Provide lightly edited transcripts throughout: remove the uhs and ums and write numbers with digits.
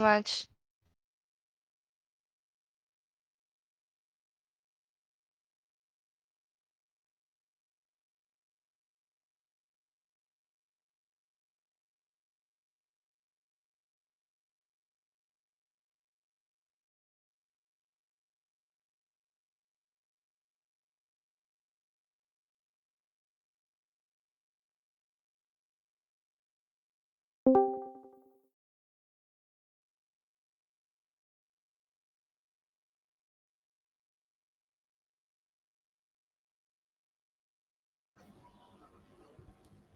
much.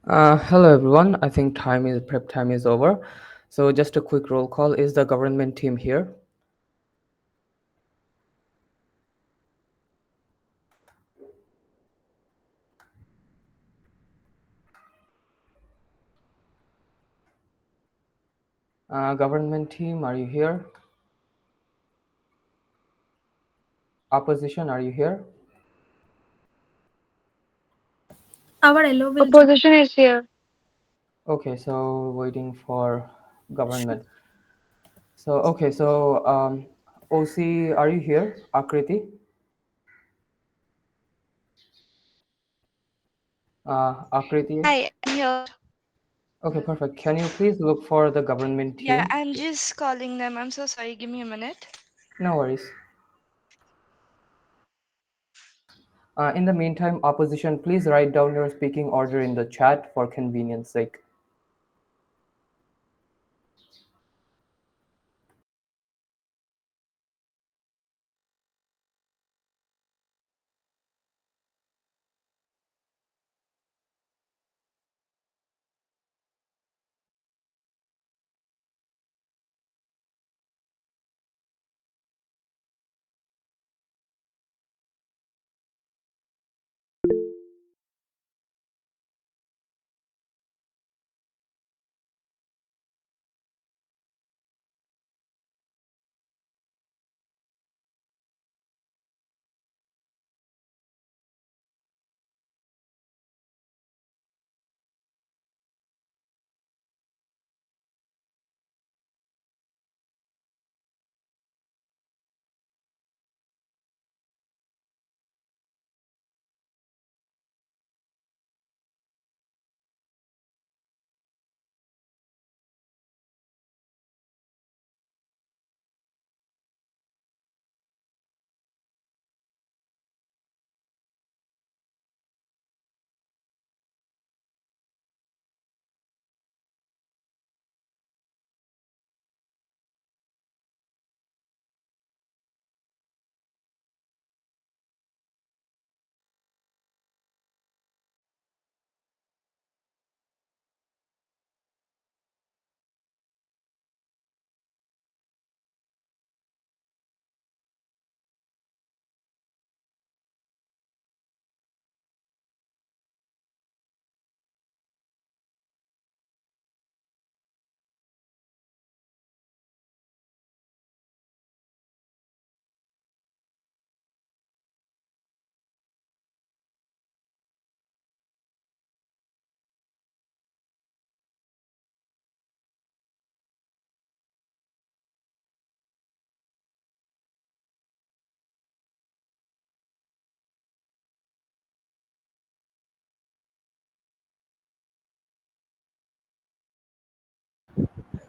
Hello everyone. I think prep time is over. So just a quick roll call. Is the government team here? Government team, are you here? Opposition, are you here? Our yellow will join. Opposition is here. Okay, so waiting for government. So OC, are you here? Akriti? Akriti? Hi, I'm here. Okay, perfect. Can you please look for the government Yeah, team? I'm just calling them. I'm so sorry. Give me a minute. No worries. In the meantime, opposition, please write down your speaking order in the chat for convenience sake.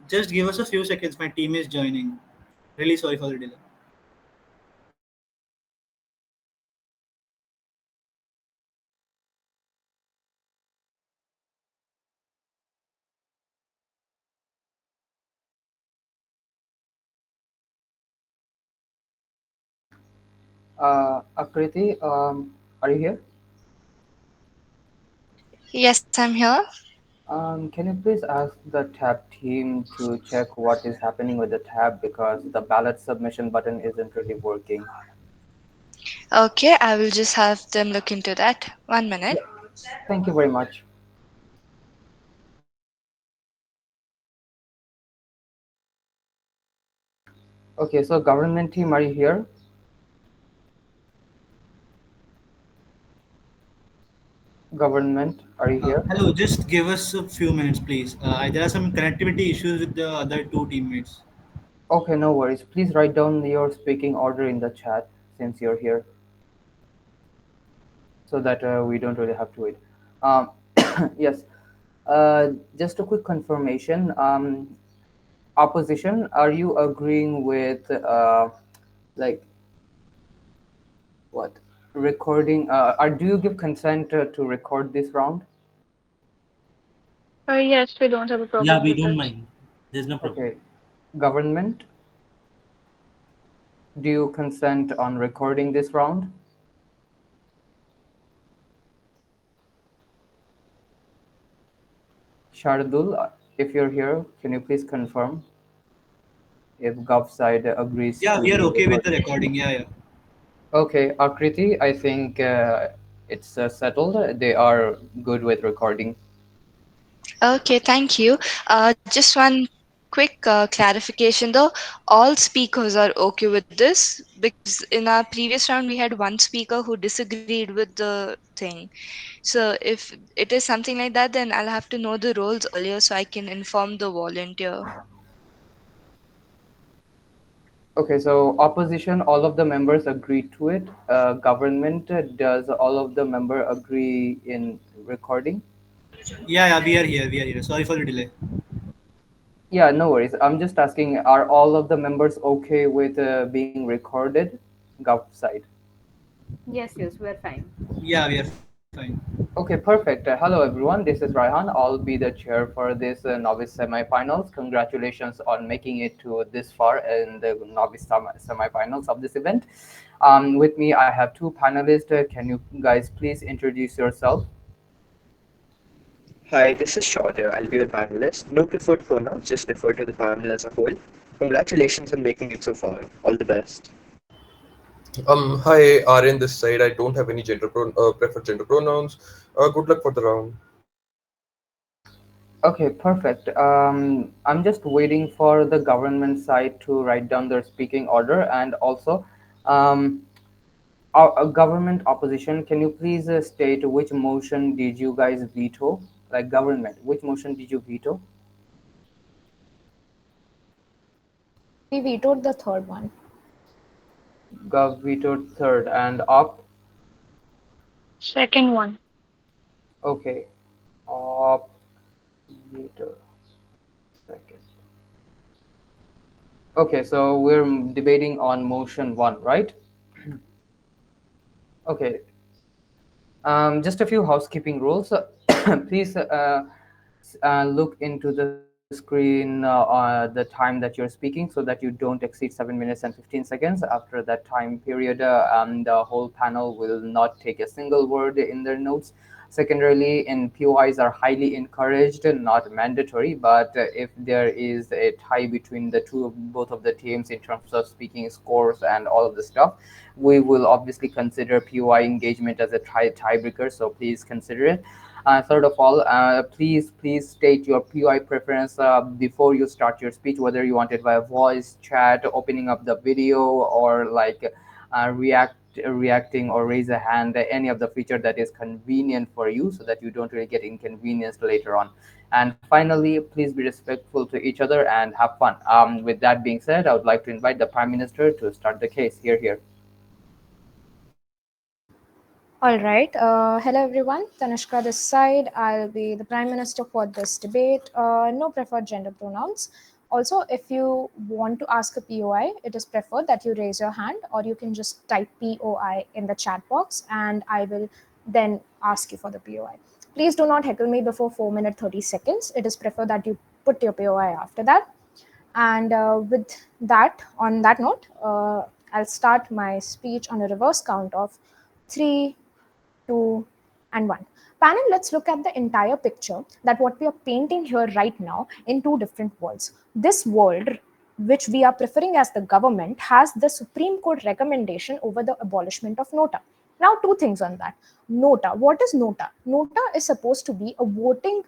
Just give us a few seconds. My team is joining. Really sorry for the delay. Akriti, are you here? Yes, I'm here. Can you please ask the tab team to check what is happening with the tab because the ballot submission button isn't really working? Okay, I will just have them look into that. 1 minute. Yeah, thank you very much. Okay, so government team, are you here? Government, are you here? Hello, just give us a few minutes, please. There are some connectivity issues with the other two teammates. Okay, no worries. Please write down your speaking order in the chat since you're here, so that we don't really have to wait. Um, yes. Just a quick confirmation. Opposition, are you agreeing with like what recording? Or do you give consent to record this round? Yes, we don't have a Yeah, problem we with don't it. mind. There's no problem. Okay. Government, do you consent on recording this round? Shardul, if you're here, can you please confirm if Gov side agrees Yeah, to we are the okay with the recording? recording. Yeah, yeah. Okay, Akriti, I think it's settled. They are good with recording. Okay, thank you. Just one quick clarification though. All speakers are okay with this because in our previous round we had one speaker who disagreed with the thing. So if it is something like that, then I'll have to know the roles earlier so I can inform the volunteer. Okay, so opposition, all of the members agree to it. Government, does all of the member agree in recording? Yeah, yeah, we are here. We are here. Sorry for the delay. Yeah, no worries. I'm just asking, are all of the members okay with being recorded? Gov side. Yes, yes, we're fine. Yeah, we are fine. Okay, perfect. Hello, everyone. This is Raihan. I'll be the chair for this novice semifinals. Congratulations on making it to this far in the novice semifinals of this event. With me, I have two panelists. Can you guys please introduce yourself? Hi, this is Shaurya. I'll be your panelist. No preferred pronouns, just refer to the panel as a whole. Congratulations on making it so far. All the best. Hi, Aryan this side. I don't have any preferred gender pronouns. Good luck for the round. Okay, perfect. I'm just waiting for the government side to write down their speaking order, and also, um, government opposition. Can you please state which motion did you guys veto? Like government, which motion did you veto? We vetoed the third one. Gov vetoed third, and op. Second one. Okay, op veto second. Okay, so we're debating on motion one, right? Okay, just a few housekeeping rules. Please look into the screen the time that you're speaking so that you don't exceed 7 minutes and 15 seconds. After that time period, the whole panel will not take a single word in their notes. Secondarily, in POIs are highly encouraged, not mandatory, but if there is a tie between the both of the teams in terms of speaking scores and all of the stuff, we will obviously consider POI engagement as a tiebreaker. So please consider it. Third of all, please state your POI preference before you start your speech, whether you want it via voice, chat, opening up the video, or like reacting or raise a hand, any of the feature that is convenient for you, so that you don't really get inconvenienced later on. And finally, please be respectful to each other and have fun. With that being said, I would like to invite the Prime Minister to start the case. Here. All right. Hello, everyone. Tanushka this side. I'll be the Prime Minister for this debate. No preferred gender pronouns. Also, if you want to ask a POI, it is preferred that you raise your hand, or you can just type POI in the chat box and I will then ask you for the POI. Please do not heckle me before 4 minutes 30 seconds. It is preferred that you put your POI after that. And with that, on that note, I'll start my speech on a reverse count of 3, 2, and 1. Panel, let's look at the entire picture that what we are painting here right now in two different worlds. This world, which we are preferring as the government, has the Supreme Court recommendation over the abolishment of NOTA. Now, two things on that. NOTA, what is NOTA? NOTA is supposed to be a voting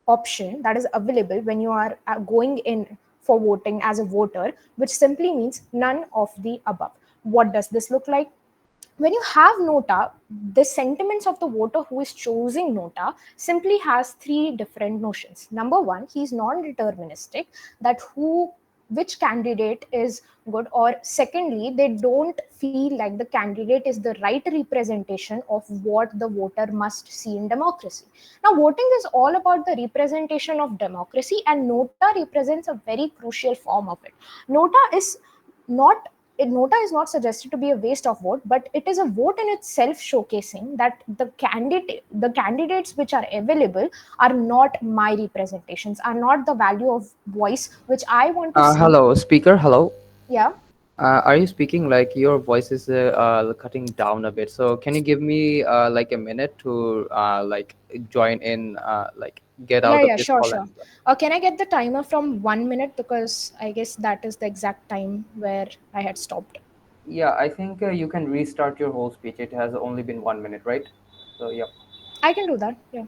option that is available when you are going in for voting as a voter, which simply means none of the above. What does this look like? When you have NOTA, the sentiments of the voter who is choosing NOTA simply has three different notions. Number one, he's non-deterministic, that who which candidate is good, or secondly, they don't feel like the candidate is the right representation of what the voter must see in democracy. Now, voting is all about the representation of democracy, and NOTA represents a very crucial form of it. NOTA is not NOTA is not suggested to be a waste of vote, but it is a vote in itself, showcasing that the candidates which are available are not my representations, are not the value of voice which I want to see. Hello, speaker. Hello. Yeah, Are you speaking like your voice is cutting down a bit? So can you give me like a minute to like join in, like get yeah, out of yeah, this sure, call sure. and Can I get the timer from 1 minute, because I guess that is the exact time where I had stopped. yeah, I think you can restart your whole speech. It has only been 1 minute, right? So yep, I can do that. Yeah,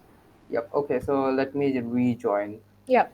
yep. Okay, so let me rejoin. yeah.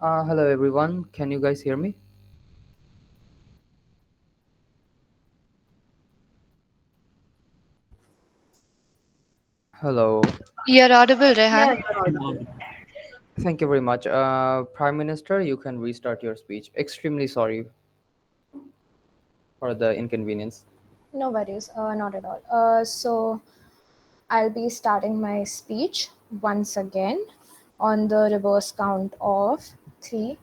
Hello everyone. Can you guys hear me? Hello. You're audible, Yeah, Rehan. you're audible. Thank you very much. Prime Minister, you can restart your speech. Extremely sorry for the inconvenience. No worries, not at all. So I'll be starting my speech once again on the reverse count of 3,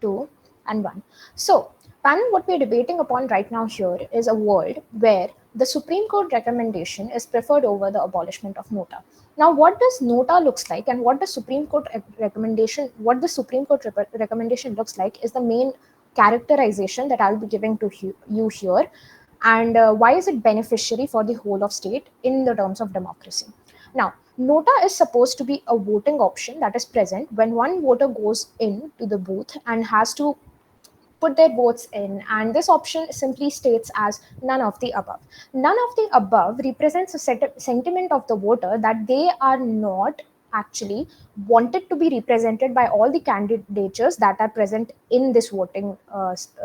2, and 1. So, panel, what we're debating upon right now here is a world where the Supreme Court recommendation is preferred over the abolishment of NOTA. Now, what does NOTA looks like, and what the Supreme Court recommendation, what the Supreme Court recommendation looks like, is the main characterization that I'll be giving to you here, and why is it beneficiary for the whole of state in the terms of democracy. Now, NOTA is supposed to be a voting option that is present when one voter goes in to the booth and has to put their votes in, and this option simply states as none of the above. None of the above represents a sentiment of the voter that they are not actually wanted to be represented by all the candidatures that are present in this voting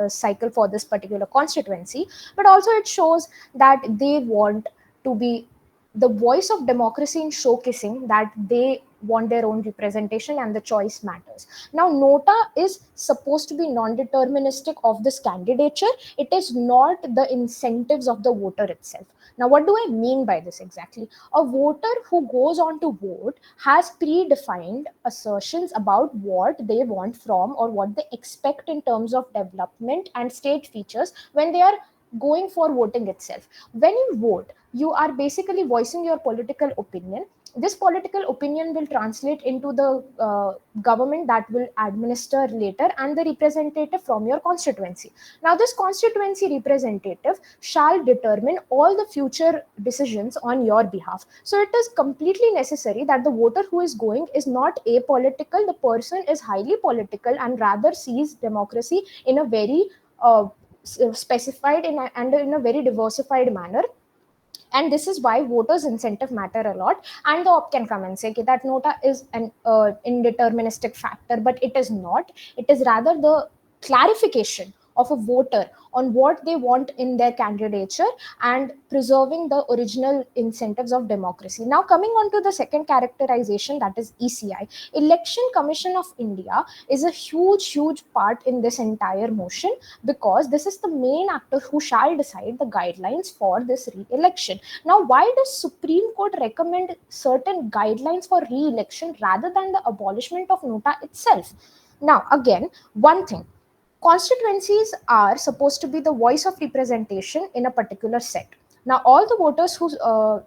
cycle for this particular constituency, but also it shows that they want to be the voice of democracy in showcasing that they want their own representation and the choice matters. Now, NOTA is supposed to be non-deterministic of this candidature. It is not the incentives of the voter itself. Now, what do I mean by this exactly? A voter who goes on to vote has predefined assertions about what they want from or what they expect in terms of development and state features when they are going for voting itself. When you vote, you are basically voicing your political opinion, This political opinion will translate into the government that will administer later and the representative from your constituency. Now, this constituency representative shall determine all the future decisions on your behalf. So, it is completely necessary that the voter who is going is not apolitical. The person is highly political and rather sees democracy in a very specified and in a very diversified manner. And this is why voters incentive matter a lot. And the op can come and say okay, that nota is an indeterministic factor, but it is not. It is rather the clarification of a voter on what they want in their candidature and preserving the original incentives of democracy. Now, coming on to the second characterization, that is ECI, Election Commission of India, is a huge part in this entire motion, because this is the main actor who shall decide the guidelines for this re-election. Now, why does Supreme Court recommend certain guidelines for re-election rather than the abolishment of nota itself? Now, again, one thing, constituencies are supposed to be the voice of representation in a particular set. Now, all the voters who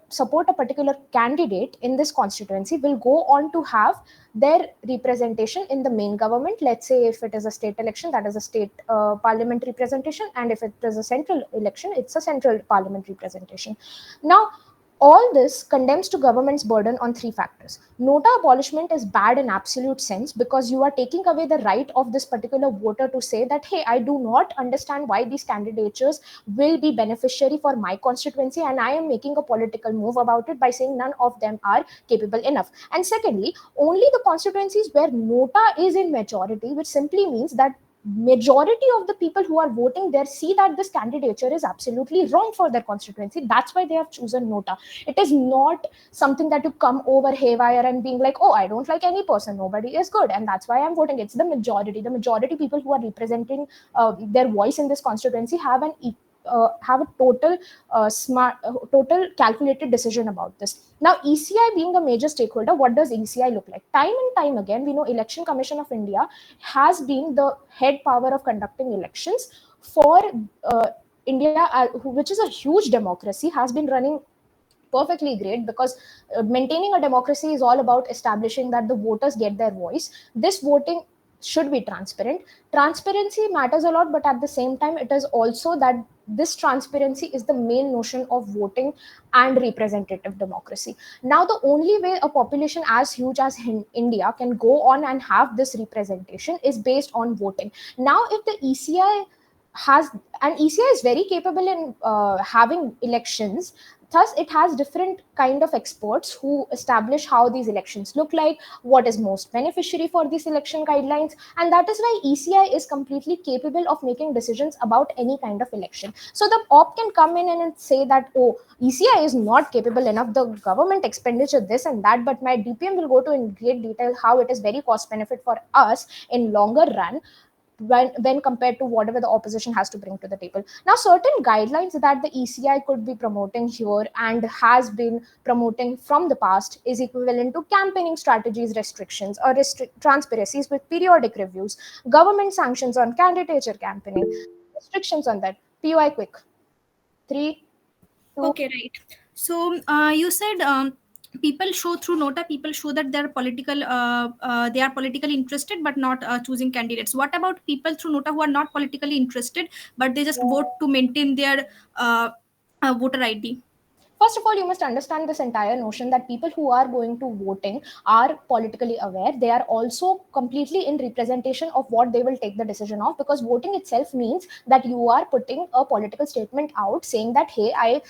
support a particular candidate in this constituency will go on to have their representation in the main government. Let's say if it is a state election, that is a state parliament representation, and if it is a central election, it's a central parliament representation. Now, all this condemns to government's burden on three factors. Nota abolishment is bad in absolute sense, because you are taking away the right of this particular voter to say that, hey, I do not understand why these candidatures will be beneficiary for my constituency, and I am making a political move about it by saying none of them are capable enough. And secondly, only the constituencies where nota is in majority, which simply means that majority of the people who are voting there see that this candidature is absolutely wrong for their constituency. That's why they have chosen nota. It is not something that you come over haywire and being like, oh, I don't like any person, nobody is good, and that's why I'm voting. It's the majority people who are representing their voice in this constituency have a total calculated decision about this. Now, ECI being a major stakeholder, what does ECI look like? Time and time again, we know Election Commission of India has been the head power of conducting elections for India, which is a huge democracy, has been running perfectly great, because maintaining a democracy is all about establishing that the voters get their voice. This voting should be transparent. Transparency matters a lot, but at the same time, it is also that this transparency is the main notion of voting and representative democracy. Now, the only way a population as huge as India can go on and have this representation is based on voting. Now, if the ECI has, and ECI is very capable in having elections, thus it has different kind of experts who establish how these elections look like, what is most beneficiary for these election guidelines, and that is why ECI is completely capable of making decisions about any kind of election. So the op can come in and say that, oh, ECI is not capable enough, the government expenditure this and that, but my DPM will go to in great detail how it is very cost benefit for us in longer run, when compared to whatever the opposition has to bring to the table. Now, certain guidelines that the ECI could be promoting here and has been promoting from the past is equivalent to campaigning strategies restrictions or transparencies with periodic reviews, government sanctions on candidature campaigning, restrictions on that. POI quick. 3, 2. Okay, right. So you said people show through nota, people show that they are politically interested but not choosing candidates. What about people through nota who are not politically interested but they just vote to maintain their voter ID? First of all, you must understand this entire notion that people who are going to voting are politically aware. They are also completely in representation of what they will take the decision of, because voting itself means that you are putting a political statement out saying that, hey, I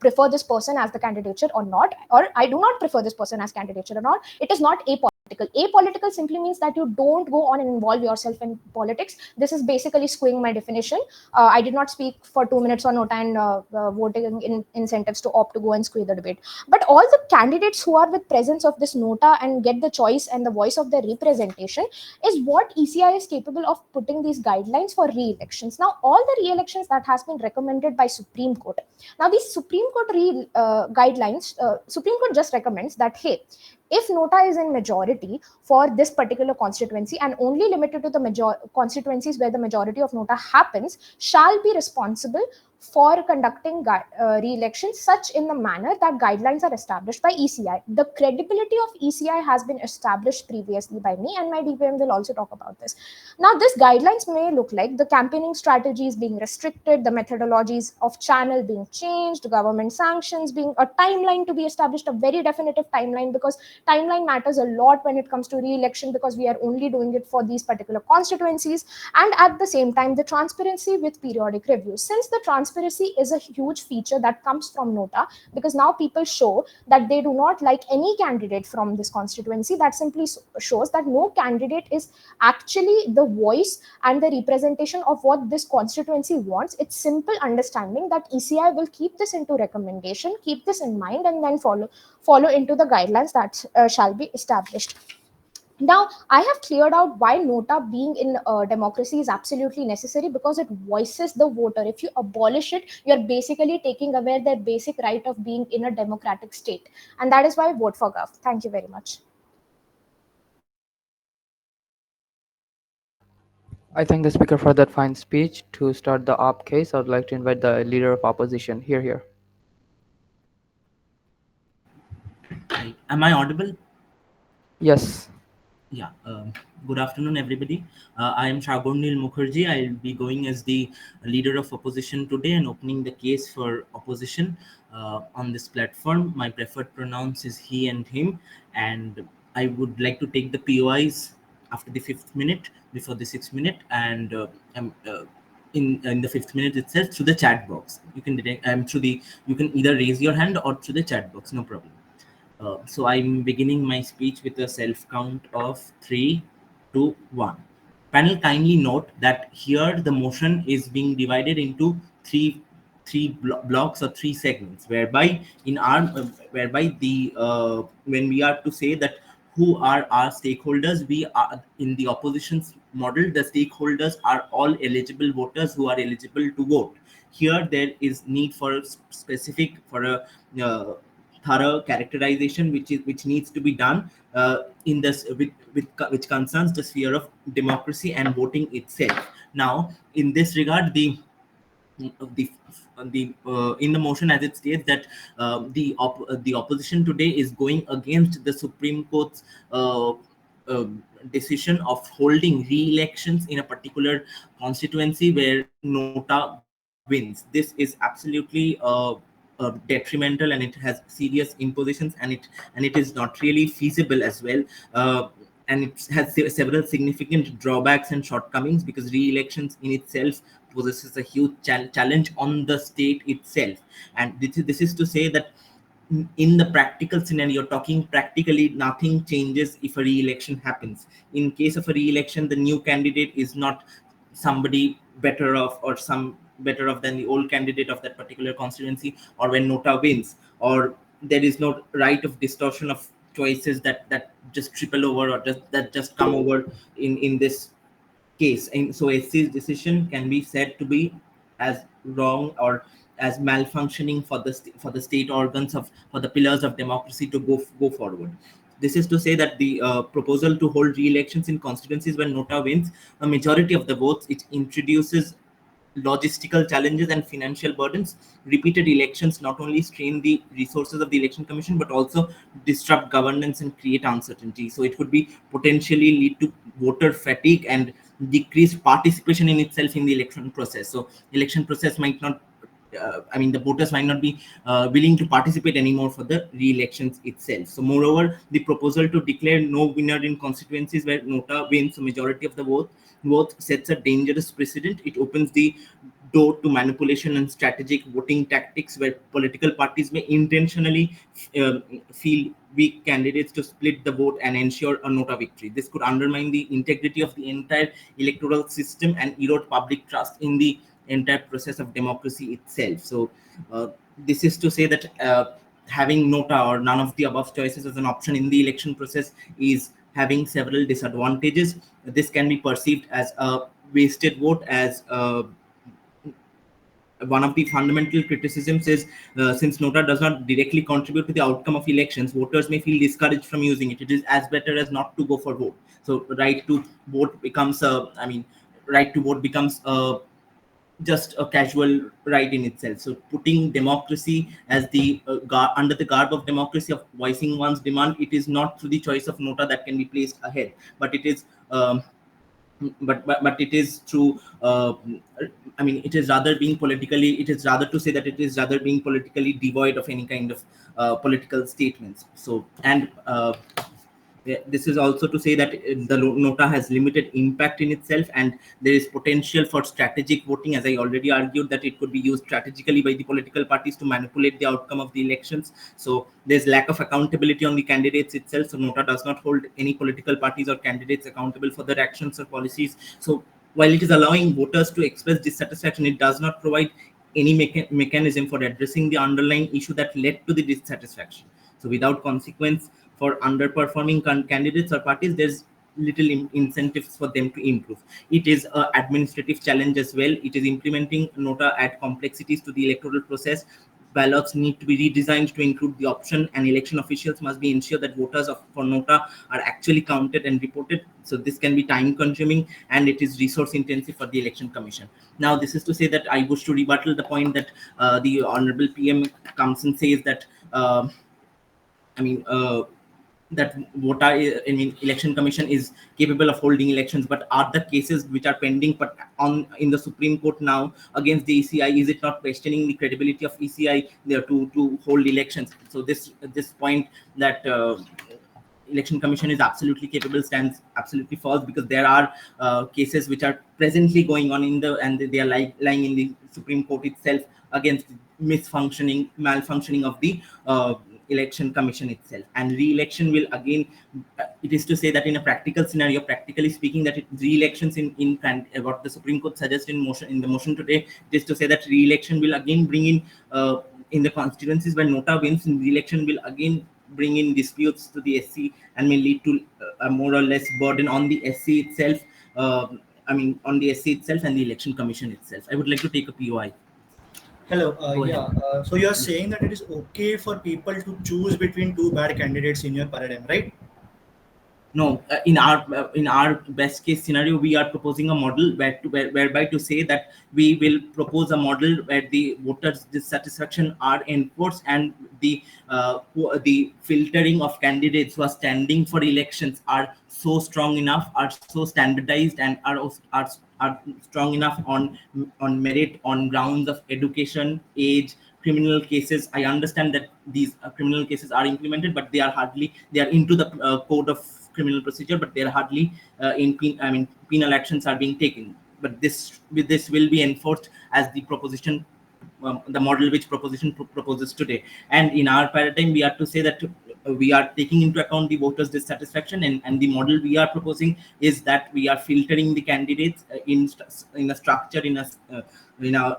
prefer this person as the candidature or not, or I do not prefer this person as candidature or not. It is not apolitical. Apolitical simply means that you don't go on and involve yourself in politics. This is basically skewing my definition. I did not speak for 2 minutes on nota and voting in incentives to opt to go and skew the debate. But all the candidates who are with presence of this nota and get the choice and the voice of their representation is what ECI is capable of putting these guidelines for re-elections. Now, all the re-elections that has been recommended by Supreme Court. Now, these Supreme Court guidelines, Supreme Court just recommends that, hey, if nota is in majority for this particular constituency and only limited to the constituencies where the majority of nota happens, shall be responsible for conducting re-elections such in the manner that guidelines are established by ECI. The credibility of ECI has been established previously by me, and my DPM will also talk about this. Now, these guidelines may look like the campaigning strategies being restricted, the methodologies of channel being changed, government sanctions being a timeline to be established, a very definitive timeline, because timeline matters a lot when it comes to re-election, because we are only doing it for these particular constituencies. And at the same time, the transparency with periodic reviews. Since the transparency is a huge feature that comes from NOTA, because now people show that they do not like any candidate from this constituency, that simply shows that no candidate is actually the voice and the representation of what this constituency wants. It's simple understanding that ECI will keep this into recommendation, keep this in mind, and then follow into the guidelines that shall be established. Now, I have cleared out why NOTA being in democracy is absolutely necessary, because it voices the voter. If you abolish it, you're basically taking away their basic right of being in a democratic state. And that is why I vote for Gov. Thank you very much. I thank the speaker for that fine speech. To start the op case, I would like to invite the leader of opposition. Here. Hi. Am I audible? Yes. Yeah. Good afternoon, everybody. I am Shagornil Mukherjee. I'll be going as the leader of opposition today and opening the case for opposition on this platform. My preferred pronouns is he and him, and I would like to take the POIs after the 5th minute, before the 6th minute, and in the 5th minute itself through the chat box. You can you can either raise your hand or through the chat box, no problem. So I'm beginning my speech with a self count of 3, 2, 1. Panel, kindly note that here the motion is being divided into three blocks or 3 segments, whereby in our whereby the when we are to say that who are our stakeholders, we are in the opposition's model, the stakeholders are all eligible voters who are eligible to vote. Here there is need for a thorough characterization which needs to be done in this which concerns the sphere of democracy and voting itself. Now, in this regard, the in the motion as it states that the opposition today is going against the Supreme Court's uh, decision of holding re-elections in a particular constituency where NOTA wins. This is absolutely detrimental, and it has serious impositions, and it is not really feasible as well. And it has several significant drawbacks and shortcomings, because re-elections in itself possesses a huge challenge on the state itself. And this is to say that in the practical scenario, talking practically, nothing changes if a re-election happens. In case of a re-election, the new candidate is not somebody better off or some better off than the old candidate of that particular constituency, or when NOTA wins, or there is no right of distortion of choices that just triple over or that just come over in this case. And so SC's decision can be said to be as wrong or as malfunctioning for the state organs for the pillars of democracy to go forward. This is to say that the proposal to hold re-elections in constituencies when NOTA wins a majority of the votes, it introduces logistical challenges and financial burdens. Repeated elections not only strain the resources of the election commission but also disrupt governance and create uncertainty. So it could be potentially lead to voter fatigue and decreased participation in itself in the election process. So election process might not the voters might not be willing to participate anymore for the re-elections itself. So moreover, the proposal to declare no winner in constituencies where NOTA wins a majority of the vote sets a dangerous precedent. It opens the door to manipulation and strategic voting tactics, where political parties may intentionally feel weak candidates to split the vote and ensure a NOTA victory. This could undermine the integrity of the entire electoral system and erode public trust in the entire process of democracy itself. So this is to say that having NOTA or none of the above choices as an option in the election process is having several disadvantages. This can be perceived as a wasted vote, as one of the fundamental criticisms is since NOTA does not directly contribute to the outcome of elections, voters may feel discouraged from using it. It is as better as not to go for vote. So right to vote becomes just a casual right in itself. So putting democracy as the under the garb of democracy of voicing one's demand, it is not through the choice of nota that can be placed ahead, but it is but it is through I mean, it is rather being politically, it is rather to say that it is rather being politically devoid of any kind of political statements. So and this is also to say that the nota has limited impact in itself, and there is potential for strategic voting, as I already argued that it could be used strategically by the political parties to manipulate the outcome of the elections. So there's lack of accountability on the candidates itself, so nota does not hold any political parties or candidates accountable for their actions or policies. So while it is allowing voters to express dissatisfaction, it does not provide any mechanism for addressing the underlying issue that led to the dissatisfaction. So without consequence for underperforming candidates or parties, there's little incentives for them to improve. It is an administrative challenge as well. It is implementing nota add complexities to the electoral process. Ballots need to be redesigned to include the option, and election officials must be ensure that voters for nota are actually counted and reported. So this can be time consuming, and it is resource intensive for the election commission. Now this is to say that I wish to rebuttal the point that the honorable PM comes and says that I mean that election commission is capable of holding elections, but are the cases which are pending but on in the Supreme Court now against the ECI, is it not questioning the credibility of ECI there to hold elections? So this point that election commission is absolutely capable stands absolutely false, because there are cases which are presently going on in the, and they are lying in the Supreme Court itself against malfunctioning of the election commission itself. And re-election will again, it is to say that in a practical scenario, practically speaking, that re-elections in what the Supreme Court suggests in the motion today, it is to say that re-election will again bring in the constituencies when nota wins, in re-election will again bring in disputes to the SC and may lead to a more or less burden on the SC itself. On the SC itself and the election commission itself. I would like to take a POI. Hello. Go ahead. So you are saying that it is okay for people to choose between two bad candidates in your paradigm, right? No, in our best case scenario, we are proposing a model whereby to say that we will propose a model where the voters' dissatisfaction are enforced, and the filtering of candidates who are standing for elections are so strong enough, are so standardized, and are strong enough on merit, on grounds of education, age, criminal cases. I understand that these criminal cases are implemented, but they are into the code of criminal procedure, but they are hardly penal actions are being taken. But this will be enforced as the proposition, the model which proposition proposes today. And in our paradigm, we are to say that we are taking into account the voters' dissatisfaction, and the model we are proposing is that we are filtering the candidates in a structure, in a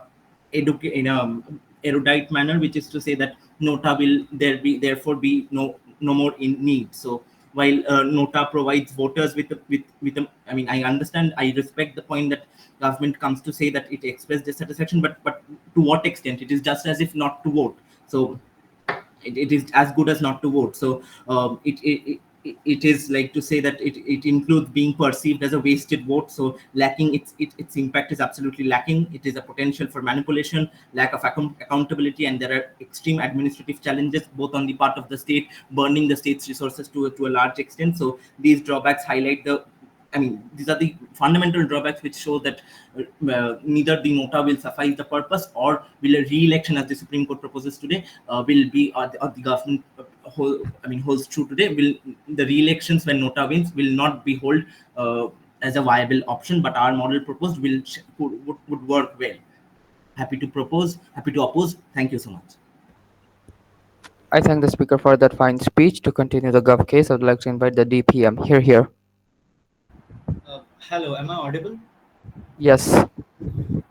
erudite manner, which is to say that nota will therefore be no more in need. So while nota provides voters with I understand, I respect the point that government comes to say that it expressed dissatisfaction, but to what extent? It is just as if not to vote. So it is as good as not to vote. So it is like to say that it includes being perceived as a wasted vote. So lacking its impact is absolutely lacking. It is a potential for manipulation, lack of accountability, and there are extreme administrative challenges both on the part of the state, burning the state's resources to a large extent. So these drawbacks highlight these are the fundamental drawbacks which show that neither the nota will suffice the purpose, or will a re-election, as the Supreme Court proposes today, will be or the government holds true today. Will the re-elections when nota wins will not be held as a viable option, but our model proposed would work well. Happy to oppose. Thank you so much. I thank the speaker for that fine speech. To continue the gov case, I would like to invite the DPM. Here. Hello, am I audible? Yes.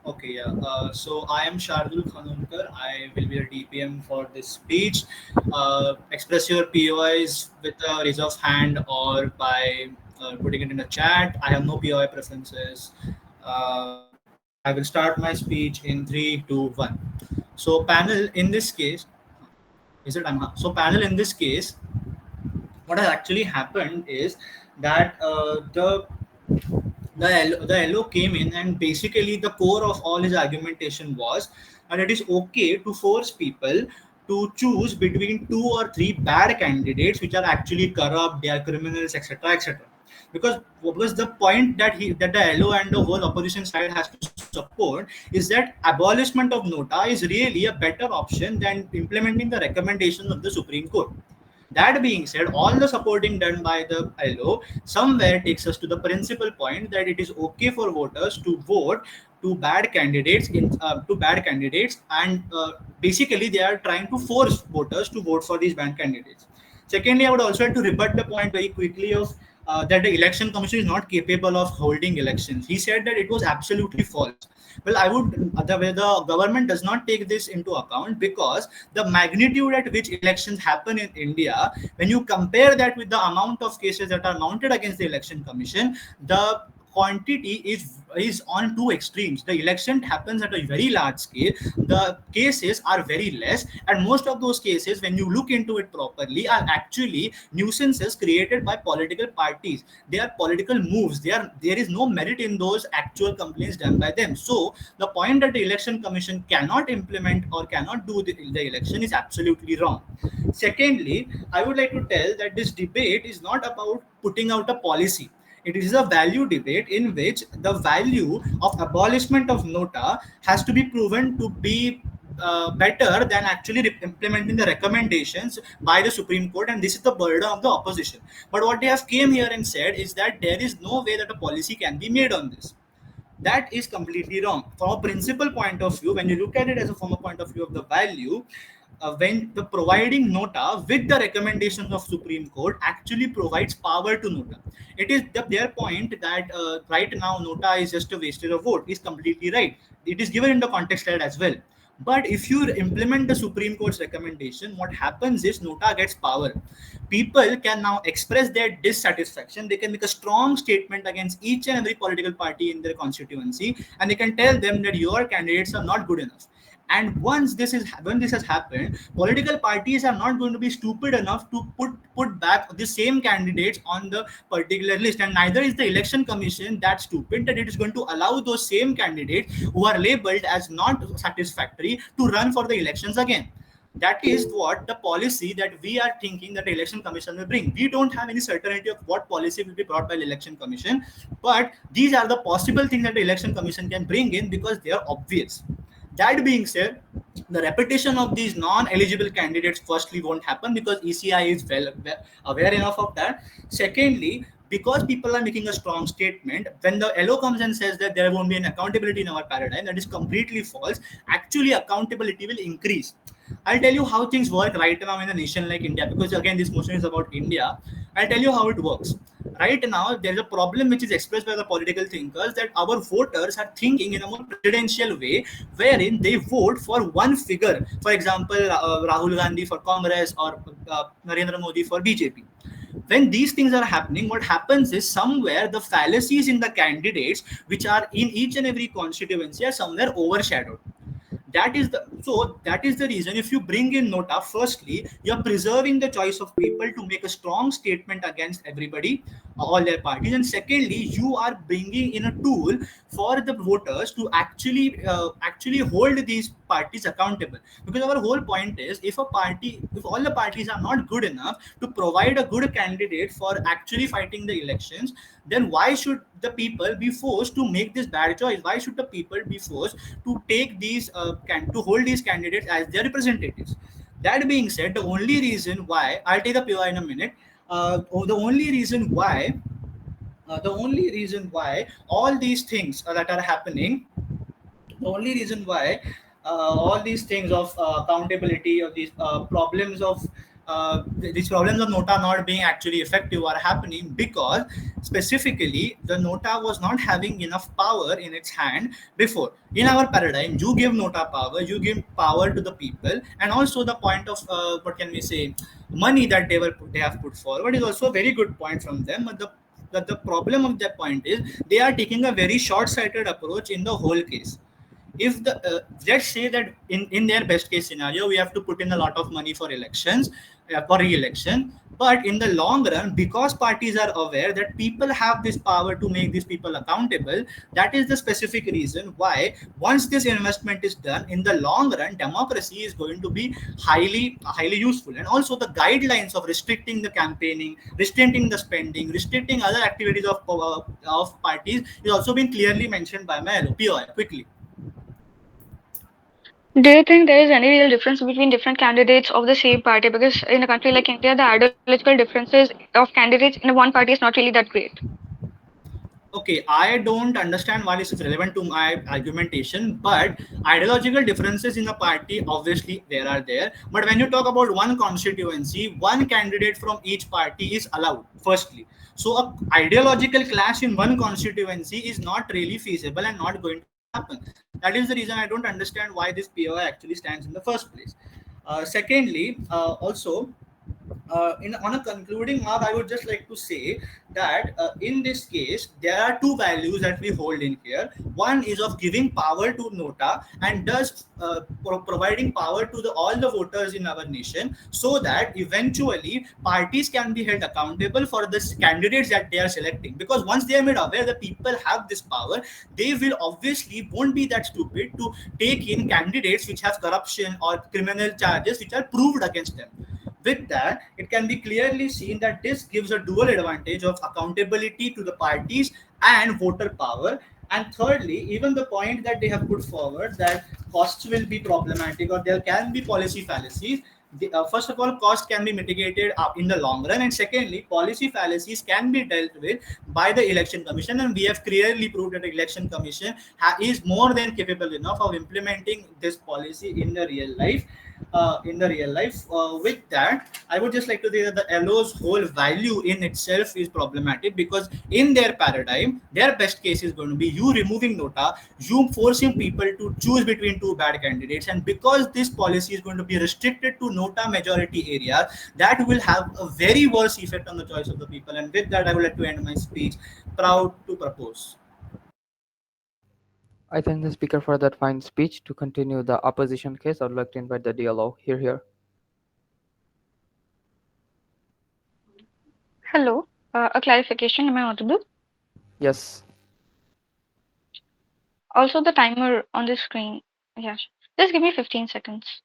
Okay, yeah. So I am Shardul Khanulkar. I will be a DPM for this speech. Express your POIs with a raise of hand or by putting it in the chat. I have no POI preferences. I will start my speech in 3, 2, 1. So panel in this case, panel in this case, what has actually happened is that the the LO came in, and basically the core of all his argumentation was that it is okay to force people to choose between two or three bad candidates which are actually corrupt, they are criminals, etc., etc. Because what was the point that the LO and the whole opposition side has to support is that abolishment of NOTA is really a better option than implementing the recommendations of the Supreme Court. That being said, all the supporting done by the ILO somewhere takes us to the principal point that it is okay for voters to vote to bad candidates, and basically they are trying to force voters to vote for these bad candidates. Secondly, I would also like to rebut the point very quickly of that the election commission is not capable of holding elections. He said that it was absolutely false. Well, I would the government does not take this into account, because the magnitude at which elections happen in India, when you compare that with the amount of cases that are mounted against the election commission, the quantity is on two extremes. The election happens at a very large scale, the cases are very less, and most of those cases, when you look into it properly, are actually nuisances created by political parties. They are political moves. There is no merit in those actual complaints done by them. So the point that the election commission cannot implement or cannot do the election is absolutely wrong. Secondly, I would like to tell that this debate is not about putting out a policy. It is a value debate in which the value of abolishment of NOTA has to be proven to be better than actually implementing the recommendations by the Supreme Court, and this is the burden of the opposition. But what they have came here and said is that there is no way that a policy can be made on this. That is completely wrong. From a principal point of view, when you look at it as a from a point of view of the value, when the providing NOTA with the recommendations of Supreme Court actually provides power to NOTA. It is their point that right now NOTA is just a wasted of vote is completely right. It is given in the context slide as well. But if you implement the Supreme Court's recommendation, what happens is NOTA gets power. People can now express their dissatisfaction. They can make a strong statement against each and every political party in their constituency, and they can tell them that your candidates are not good enough. And when this has happened, political parties are not going to be stupid enough to put back the same candidates on the particular list, and neither is the election commission that stupid that it is going to allow those same candidates who are labeled as not satisfactory to run for the elections again. That is what the policy that we are thinking that the election commission will bring. We don't have any certainty of what policy will be brought by the election commission, but these are the possible things that the election commission can bring in because they are obvious. That being said, the repetition of these non-eligible candidates firstly won't happen because ECI is well aware enough of that. Secondly, because people are making a strong statement, when the LO comes and says that there won't be an accountability in our paradigm, that is completely false. Actually, accountability will increase. I'll tell you how things work right now in a nation like India, because again, this motion is about India. I'll tell you how it works. Right now, there's a problem which is expressed by the political thinkers that our voters are thinking in a more presidential way, wherein they vote for one figure. For example, Rahul Gandhi for Congress or Narendra Modi for BJP. When these things are happening, what happens is somewhere the fallacies in the candidates which are in each and every constituency are somewhere overshadowed. That is the reason if you bring in NOTA, firstly, you're preserving the choice of people to make a strong statement against everybody, all their parties, and secondly, you are bringing in a tool for the voters to actually hold these parties accountable. Because our whole point is, if all the parties are not good enough to provide a good candidate for actually fighting the elections, then why should the people be forced to make this bad choice? Why should the people be forced to take these to hold these candidates as their representatives? That being said, the only reason why I'll take the POI in a minute. The only reason why all these things that are happening, the only reason why all these things of accountability or these problems of NOTA not being actually effective are happening because specifically the NOTA was not having enough power in its hand before. In our paradigm, you give NOTA power, you give power to the people, and also the point of what can we say, money that they have put forward is also a very good point from them. But the problem of that point is they are taking a very short-sighted approach in the whole case. if the let's say that in their best case scenario we have to put in a lot of money for elections, for re-election, but in the long run, because parties are aware that people have this power to make these people accountable, that is the specific reason why once this investment is done, in the long run democracy is going to be highly useful. And also the guidelines of restricting the campaigning, restricting the spending, restricting other activities of parties is also been clearly mentioned by my LOPOI. Quickly. Do you think there is any real difference between different candidates of the same party? Because in a country like India, the ideological differences of candidates in one party is not really that great. Okay, I don't understand why this is relevant to my argumentation, but ideological differences in a party obviously there are there. But when you talk about one constituency, one candidate from each party is allowed, firstly. So a ideological clash in one constituency is not really feasible and not going to happen. That is the reason I don't understand why this POI actually stands in the first place. Secondly, also on a concluding mark, I would just like to say that in this case, there are two values that we hold in here. One is of giving power to NOTA and thus providing power to all the voters in our nation, so that eventually parties can be held accountable for the candidates that they are selecting. Because once they are made aware that people have this power, they will obviously won't be that stupid to take in candidates which have corruption or criminal charges which are proved against them. With that, it can be clearly seen that this gives a dual advantage of accountability to the parties and voter power. And thirdly, even the point that they have put forward that costs will be problematic or there can be policy fallacies. First of all, cost can be mitigated in the long run, and secondly, policy fallacies can be dealt with by the election commission, and we have clearly proved that the election commission is more than capable enough of implementing this policy in the real life. With that, I would just like to say that the LO's whole value in itself is problematic, because in their paradigm, their best case is going to be you removing NOTA, you forcing people to choose between two bad candidates, and because this policy is going to be restricted to NOTA majority areas, that will have a very worse effect on the choice of the people. And with that, I would like to end my speech. Proud to propose. I thank the speaker for that fine speech. To continue the opposition case, I would like to invite the DLO. Here. Hello, a clarification. Am I audible? Yes. Also, the timer on the screen. Yes. Just give me 15 seconds.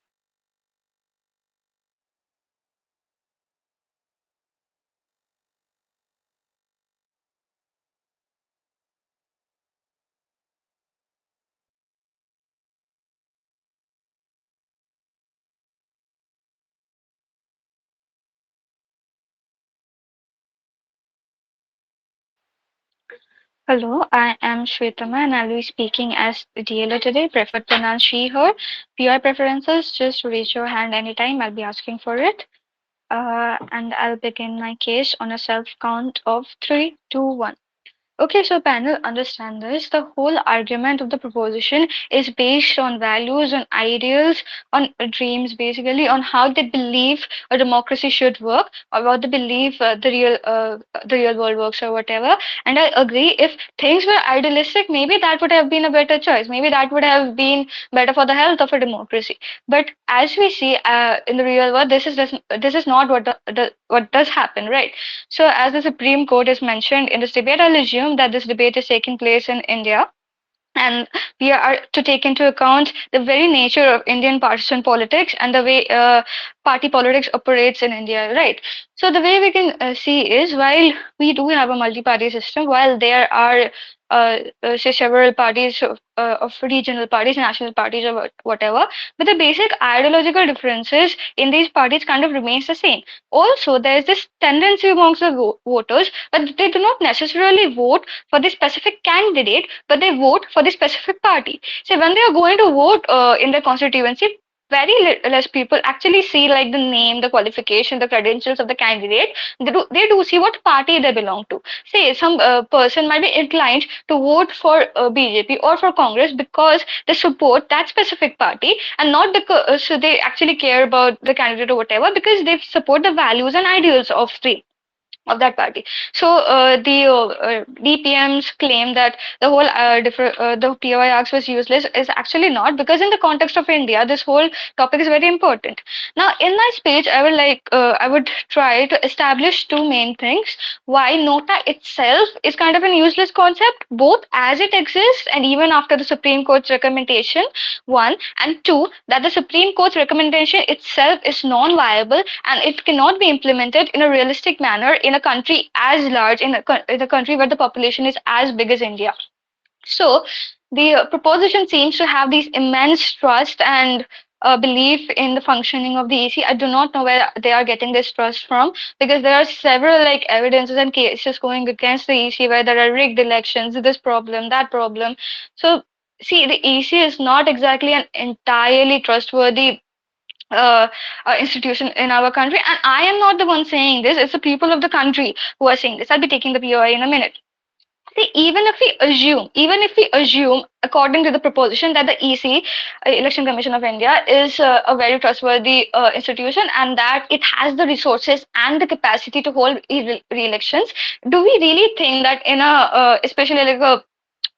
Hello, I am Shwetama and I'll be speaking as the DLO today. Preferred pronounce she, her. PI preferences, just raise your hand anytime. I'll be asking for it. And I'll begin my case on a self count of 3, 2, 1. Okay, so panel, understand this. The whole argument of the proposition is based on values, on ideals, on dreams, basically, on how they believe a democracy should work, or what they believe the real world works, or whatever. And I agree, if things were idealistic, maybe that would have been a better choice. Maybe that would have been better for the health of a democracy. But as we see in the real world, this is not what does happen, right? So, as the Supreme Court is mentioned in this debate, I'll assume that this debate is taking place in India. And we are to take into account the very nature of Indian partisan politics and the way party politics operates in India, right? So the way we can see is, while we do have a multi-party system, while there are say several parties of regional parties, national parties, or whatever, but the basic ideological differences in these parties kind of remains the same. Also, there is this tendency amongst the voters, but they do not necessarily vote for the specific candidate, but they vote for the specific party. So when they are going to vote in their constituency, very less people actually see like the name, the qualification, the credentials of the candidate. They do see what party they belong to. Say some person might be inclined to vote for BJP or for Congress because they support that specific party, and not because so they actually care about the candidate or whatever, because they support the values and ideals of of that party. So the DPMs claim that the whole the POI acts was useless is actually not, because in the context of India, this whole topic is very important. Now, in my speech, I would try to establish two main things: why NOTA itself is kind of an useless concept, both as it exists and even after the Supreme Court's recommendation. One, and two, that the Supreme Court's recommendation itself is non-viable and it cannot be implemented in a realistic manner in a country as large, in a country where the population is as big as India. So the proposition seems to have these immense trust and belief in the functioning of the EC. I do not know where they are getting this trust from, because there are several like evidences and cases going against the EC where there are rigged elections, this problem, that problem. So see, the EC is not exactly an entirely trustworthy institution in our country, and I am not the one saying this. It's the people of the country who are saying this. I'll be taking the POI in a minute. See, even if we assume, according to the proposition, that the EC, Election Commission of India, is a very trustworthy institution and that it has the resources and the capacity to hold re-elections, do we really think that in a, especially like a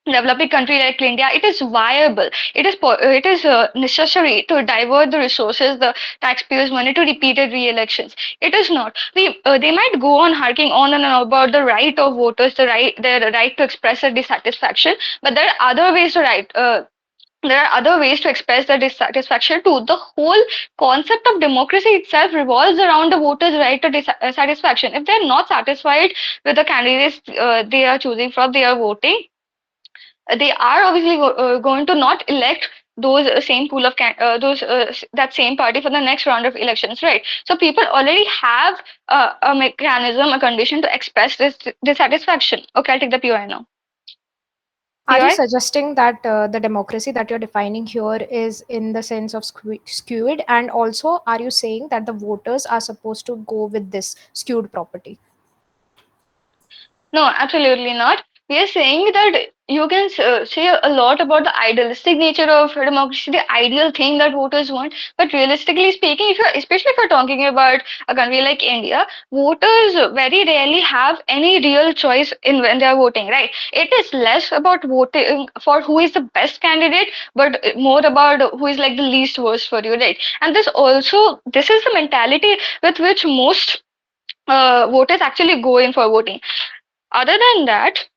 developing country like India, it is viable? It is necessary to divert the resources, the taxpayers' money, to repeated re-elections. It is not. They might go on harking on and on about the right of voters, their right to express their dissatisfaction, but there are other ways to express their dissatisfaction too. The whole concept of democracy itself revolves around the voters' right to dissatisfaction. If they're not satisfied with the candidates they are choosing from, they are voting, they are obviously going to not elect those same pool of that same party for the next round of elections, right? So people already have a mechanism, a condition to express this dissatisfaction. Okay, I'll take the POI now. Are you POI? suggesting that the democracy that you're defining here is in the sense of skewed? And also, are you saying that the voters are supposed to go with this skewed property? No, absolutely not. We are saying that you can say a lot about the idealistic nature of democracy, the ideal thing that voters want. But realistically speaking, especially if you're talking about a country like India, voters very rarely have any real choice in when they are voting, right? It is less about voting for who is the best candidate, but more about who is like the least worst for you, right? And this is the mentality with which most voters actually go in for voting. Other than that,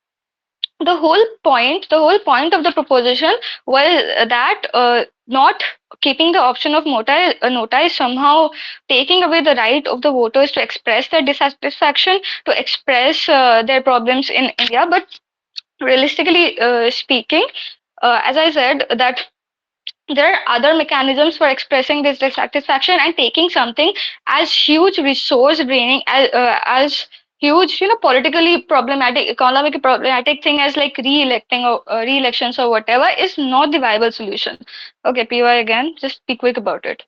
the whole point of the proposition was that not keeping the option of nota is somehow taking away the right of the voters to express their dissatisfaction, to express their problems in India. But realistically speaking, as I said, that there are other mechanisms for expressing this dissatisfaction, and taking something as huge resource draining as huge, politically problematic, economically problematic thing as like re-electing or re-elections or whatever is not the viable solution. Okay, PY again, just be quick about it.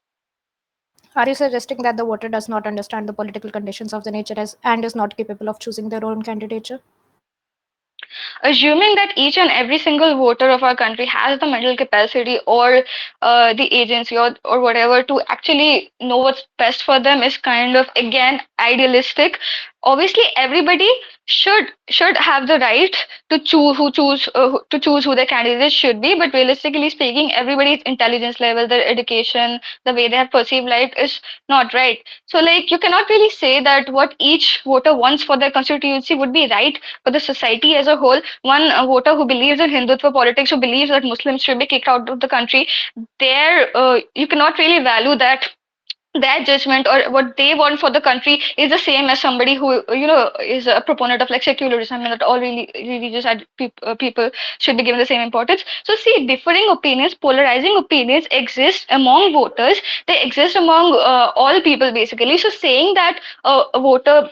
Are you suggesting that the voter does not understand the political conditions of the nature and is not capable of choosing their own candidature? Assuming that each and every single voter of our country has the mental capacity or the agency or whatever to actually know what's best for them is kind of, again, idealistic. Obviously everybody should have the right to choose who their candidates should be, but realistically speaking, everybody's intelligence level, their education, the way they have perceived life is not right. So like, you cannot really say that what each voter wants for their constituency would be right for the society as a whole. One voter who believes in Hindutva politics, who believes that Muslims should be kicked out of the country, there you cannot really value that their judgment or what they want for the country is the same as somebody who is a proponent of like secularism, and that all really religious people should be given the same importance. So see, differing opinions, polarizing opinions exist among voters. They exist among all people basically. So saying that a voter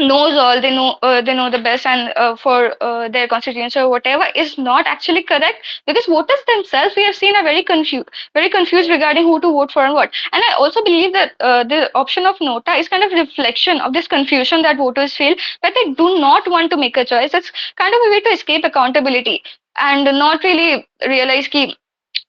knows all, they know the best, and for their constituency or whatever is not actually correct, because voters themselves, we have seen, are very confused regarding who to vote for and what. And I also believe that the option of nota is kind of a reflection of this confusion that voters feel, that they do not want to make a choice. It's kind of a way to escape accountability and not really realize ki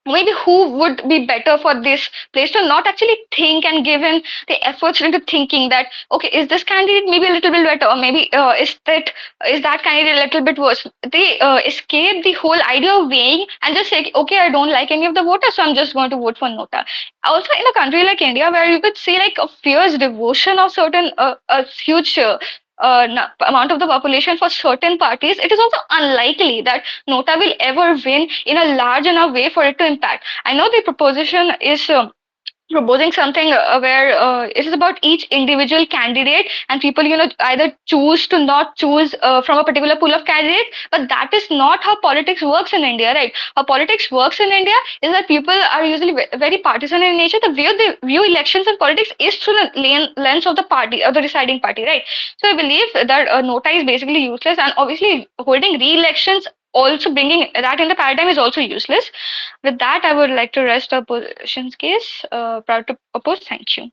maybe who would be better for this place, to not actually think and give in the efforts into thinking that, okay, is this candidate maybe a little bit better, or maybe is that candidate a little bit worse. They escape the whole idea of weighing and just say, okay, I don't like any of the voters, so I'm just going to vote for Nota. Also, in a country like India, where you could see like a fierce devotion of certain a huge amount of the population for certain parties, it is also unlikely that Nota will ever win in a large enough way for it to impact. I know the proposition is proposing something where it is about each individual candidate, and people, either choose to not choose from a particular pool of candidates, but that is not how politics works in India, right? How politics works in India is that people are usually very partisan in nature. The way they view elections and politics is through the lens of the party, or the deciding party, right? So I believe that Nota is basically useless, and obviously holding re-elections, also bringing that in the paradigm, is also useless. With that, I would like to rest the opposition's case. Proud to oppose. Thank you.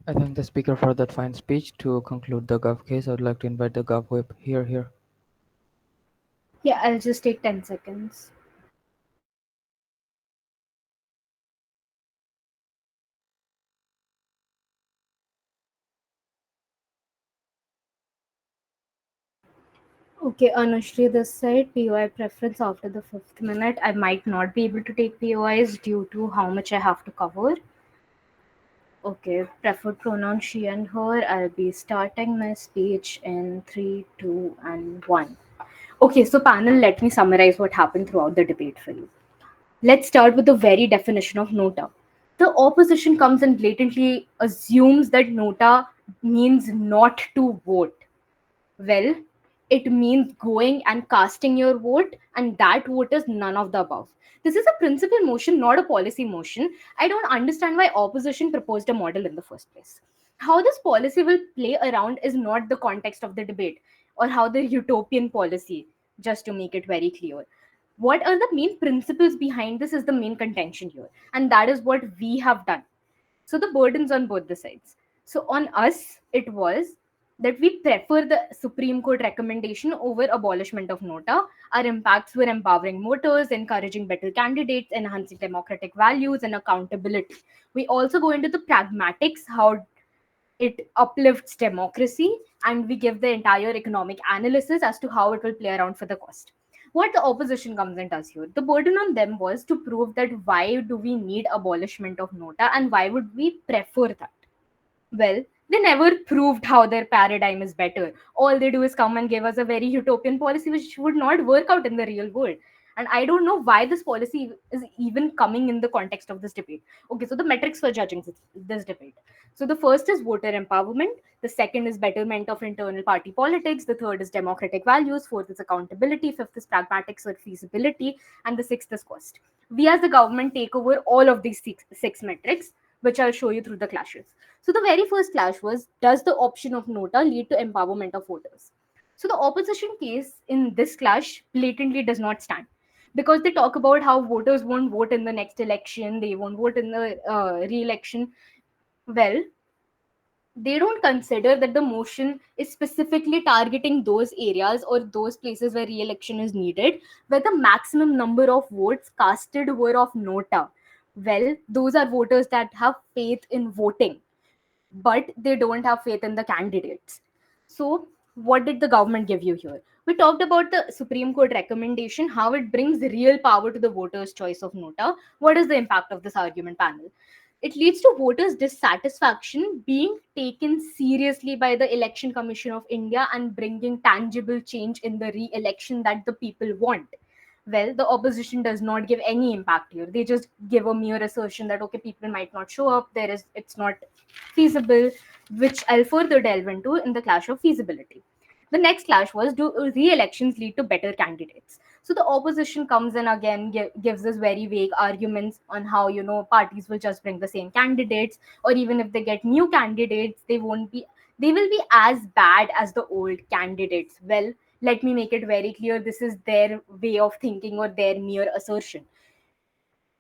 I thank the speaker for that fine speech. To conclude the Gov case, I would like to invite the Gov whip here. Yeah, I'll just take 10 seconds. Okay, Anushri, this side, POI preference after the 5th minute. I might not be able to take POIs due to how much I have to cover. Okay, preferred pronoun she and her. I'll be starting my speech in 3, 2, and 1. Okay, so panel, let me summarize what happened throughout the debate for you. Let's start with the very definition of nota. The opposition comes and blatantly assumes that nota means not to vote. Well, it means going and casting your vote, and that vote is none of the above. This is a principal motion, not a policy motion. I don't understand why opposition proposed a model in the first place. How this policy will play around is not the context of the debate, or how the utopian policy, just to make it very clear. What are the main principles behind this is the main contention here, and that is what we have done. So the burdens on both the sides. So on us, it was that we prefer the Supreme Court recommendation over abolishment of nota. Our impacts were empowering voters, encouraging better candidates, enhancing democratic values and accountability. We also go into the pragmatics, how it uplifts democracy, and we give the entire economic analysis as to how it will play around for the cost. What the opposition comes and does here, the burden on them was to prove that why do we need abolishment of nota and why would we prefer that. Well, they never proved how their paradigm is better. All they do is come and give us a very utopian policy which would not work out in the real world. And I don't know why this policy is even coming in the context of this debate. Okay, so the metrics for judging this debate. So the first is voter empowerment. The second is betterment of internal party politics. The third is democratic values. Fourth is accountability. Fifth is pragmatics or feasibility. And the sixth is cost. We as the government take over all of these six metrics, which I'll show you through the clashes. So the very first clash was, does the option of nota lead to empowerment of voters? So the opposition case in this clash blatantly does not stand, because they talk about how voters won't vote in the next election, they won't vote in the re-election. Well, they don't consider that the motion is specifically targeting those areas or those places where re-election is needed, where the maximum number of votes casted were of nota. Well, those are voters that have faith in voting, but they don't have faith in the candidates. So, what did the government give you here? We talked about the Supreme Court recommendation, how it brings real power to the voters' choice of nota. What is the impact of this argument panel? It leads to voters' dissatisfaction being taken seriously by the Election Commission of India and bringing tangible change in the re election that the people want. Well, the opposition does not give any impact here. They just give a mere assertion that, okay, people might not show up, it's not feasible, which I'll further delve into in the clash of feasibility. The next clash was, do re-elections lead to better candidates? So the opposition comes in again, gives us very vague arguments on how, parties will just bring the same candidates, or even if they get new candidates, they will be as bad as the old candidates. Well, let me make it very clear, this is their way of thinking or their mere assertion.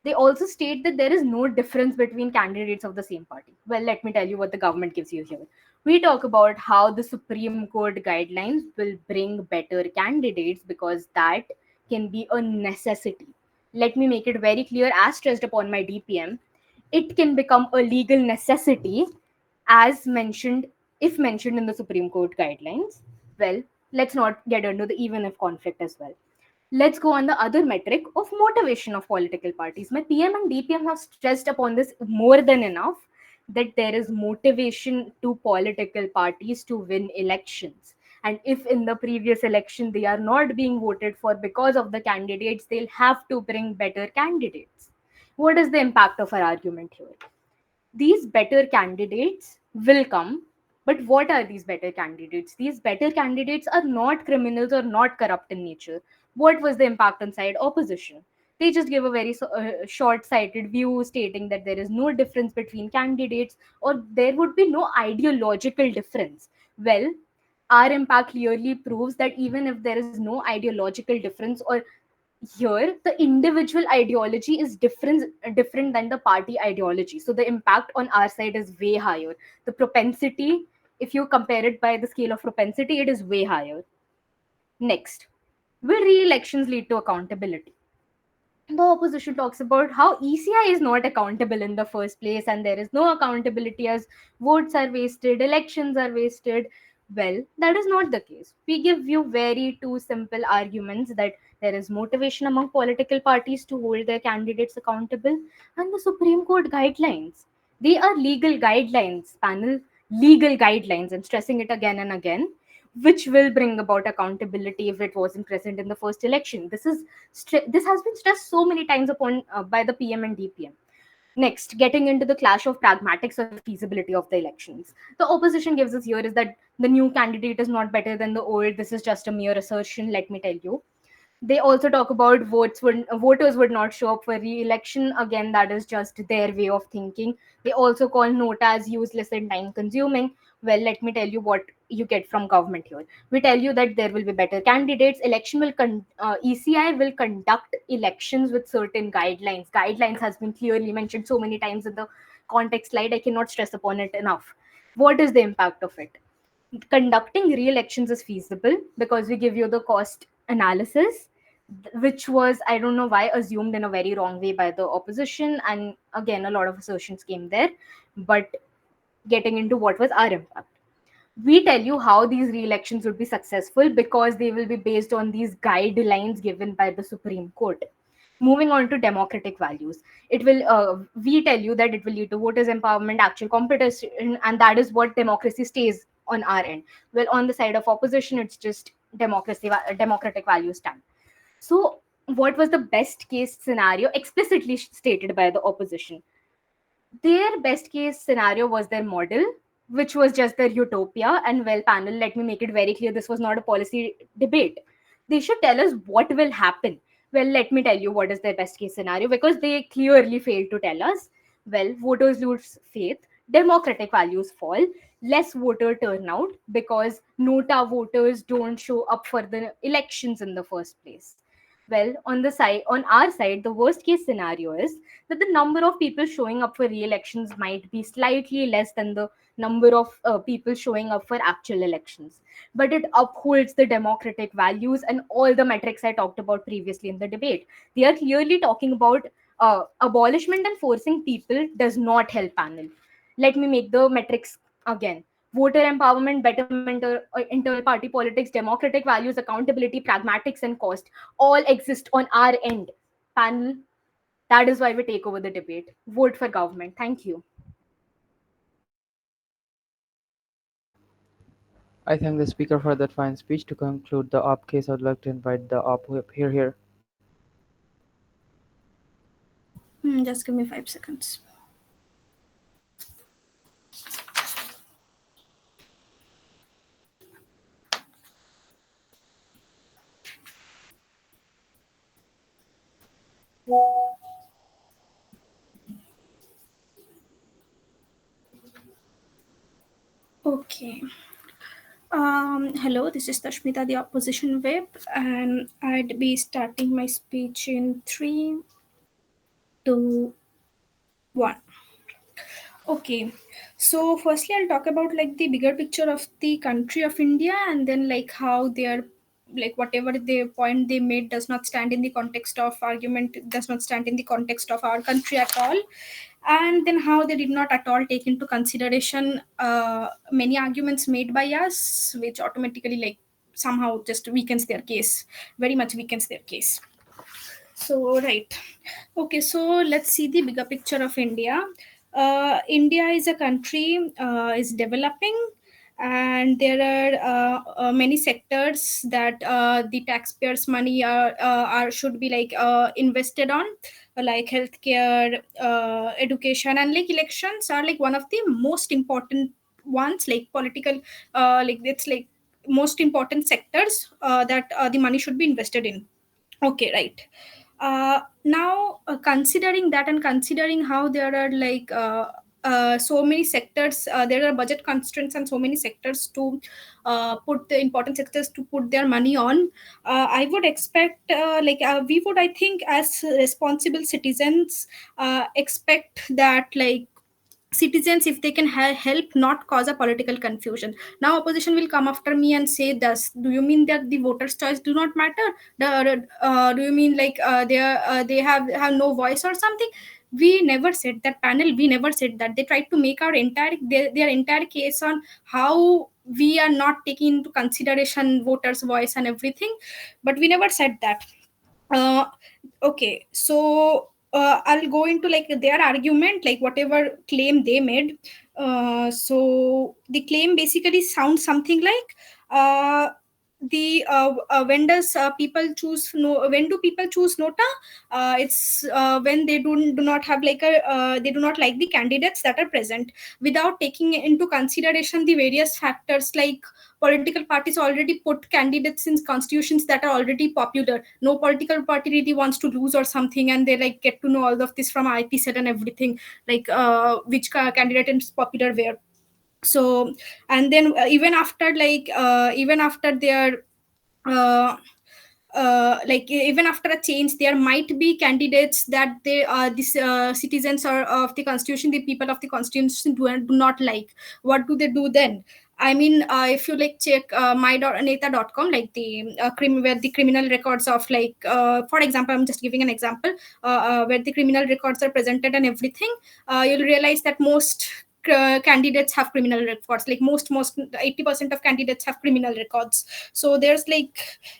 They also state that there is no difference between candidates of the same party. Well, let me tell you what the government gives you here. We talk about how the Supreme Court guidelines will bring better candidates because that can be a necessity. Let me make it very clear, as stressed upon my DPM, it can become a legal necessity as mentioned, if mentioned in the Supreme Court guidelines. Well, let's not get into the even if conflict as well. Let's go on the other metric of motivation of political parties. My PM and DPM have stressed upon this more than enough, that there is motivation to political parties to win elections. And if in the previous election they are not being voted for because of the candidates, they'll have to bring better candidates. What is the impact of our argument here? These better candidates will come, but what are these better candidates? These better candidates are not criminals or not corrupt in nature. What was the impact on side opposition? They just give a very short-sighted view stating that there is no difference between candidates, or there would be no ideological difference. Well, our impact clearly proves that even if there is no ideological difference, or here the individual ideology is different than the party ideology, so the impact on our side is way higher. The propensity, if you compare it by the scale of propensity, it is way higher. Next, will re-elections lead to accountability? The opposition talks about how ECI is not accountable in the first place, and there is no accountability as votes are wasted, elections are wasted. Well, that is not the case. We give you very two simple arguments that there is motivation among political parties to hold their candidates accountable, and the Supreme Court guidelines. They are legal guidelines, panel, legal guidelines. I'm stressing it again and again, which will bring about accountability if it wasn't present in the first election. This has been stressed so many times upon by the PM and DPM. Next, getting into the clash of pragmatics or feasibility of the elections. The opposition gives us here is that the new candidate is not better than the old. This is just a mere assertion. Let me tell you, they also talk about voters would not show up for re-election. Again, that is just their way of thinking. They also call nota as useless and time consuming. Well, let me tell you what you get from government here. We tell you that there will be better candidates. ECI will conduct elections with certain guidelines has been clearly mentioned so many times in the context slide. I cannot stress upon it enough. What is the impact of it? Conducting re-elections is feasible because we give you the cost analysis, which was, I don't know why, assumed in a very wrong way by the opposition, and again a lot of assertions came there. But getting into what was our impact, we tell you how these re-elections would be successful because they will be based on these guidelines given by the Supreme Court. Moving on to democratic values, it will we tell you that it will lead to voters empowerment, actual competition, and that is what democracy stays on our end. Well, on the side of opposition, it's just democratic values stand. So what was the best case scenario explicitly stated by the opposition? Their best case scenario was their model, which was just their utopia. And well, panel, let me make it very clear, this was not a policy debate. They should tell us what will happen. Well, let me tell you what is their best case scenario, because they clearly failed to tell us. Well, voters lose faith, democratic values fall, less voter turnout because nota voters don't show up for the elections in the first place. Well, on our side, the worst case scenario is that the number of people showing up for re-elections might be slightly less than the number of people showing up for actual elections, but it upholds the democratic values and all the metrics I talked about previously in the debate. They are clearly talking about abolishment, and forcing people does not help, panel. Let me make the metrics again. Voter empowerment, betterment, internal party politics, democratic values, accountability, pragmatics, and cost all exist on our end. Panel, that is why we take over the debate. Vote for government. Thank you. I thank the speaker for that fine speech. To conclude the op case, I would like to invite the op whip. Here. Just give me 5 seconds. Okay. Hello, this is Tashmita, the opposition whip, and I'd be starting my speech in 3, 2, 1. Okay, so firstly, I'll talk about like the bigger picture of the country of India, and then like how they are like whatever the point they made does not stand in the context of argument, does not stand in the context of our country at all. And then how they did not at all take into consideration many arguments made by us, which automatically like somehow just weakens their case, very much weakens their case. So right, okay, so let's see the bigger picture of India. India is a country, is developing, and there are many sectors that the taxpayers' money are should be like invested on, like healthcare, education, and like elections are like one of the most important ones, like political, like it's like most important sectors that the money should be invested in. Okay, right. Now, considering that and considering how there are like so many sectors, there are budget constraints and so many sectors to put the important sectors to put their money on. I would expect, we would, I think, as responsible citizens, expect that like citizens, if they can help not cause a political confusion. Now opposition will come after me and say, "Thus, do you mean that the voters choice do not matter? Do you mean like they have no voice or something?" We never said that, panel, we never said that. They tried to make our their entire case on how we are not taking into consideration voters voice and everything, but we never said that. uh, okay, so I'll go into like their argument, like whatever claim they made. So the claim basically sounds something like, when does people choose no when do people choose nota? It's when they do not have like a they do not like the candidates that are present, without taking into consideration the various factors, like political parties already put candidates in constitutions that are already popular. No political party really wants to lose or something, and they like get to know all of this from IP set and everything, like which candidate is popular where. So, and then even after their uh, like even after a change, there might be candidates that they these citizens or of the constitution, the people of the constitution do not like. What do they do then? I mean, if you like check my.neta.com, like the where the criminal records of like for example, I'm just giving an example, where the criminal records are presented and everything, you'll realize that most candidates have criminal records, like most 80% of candidates have criminal records. So there's like,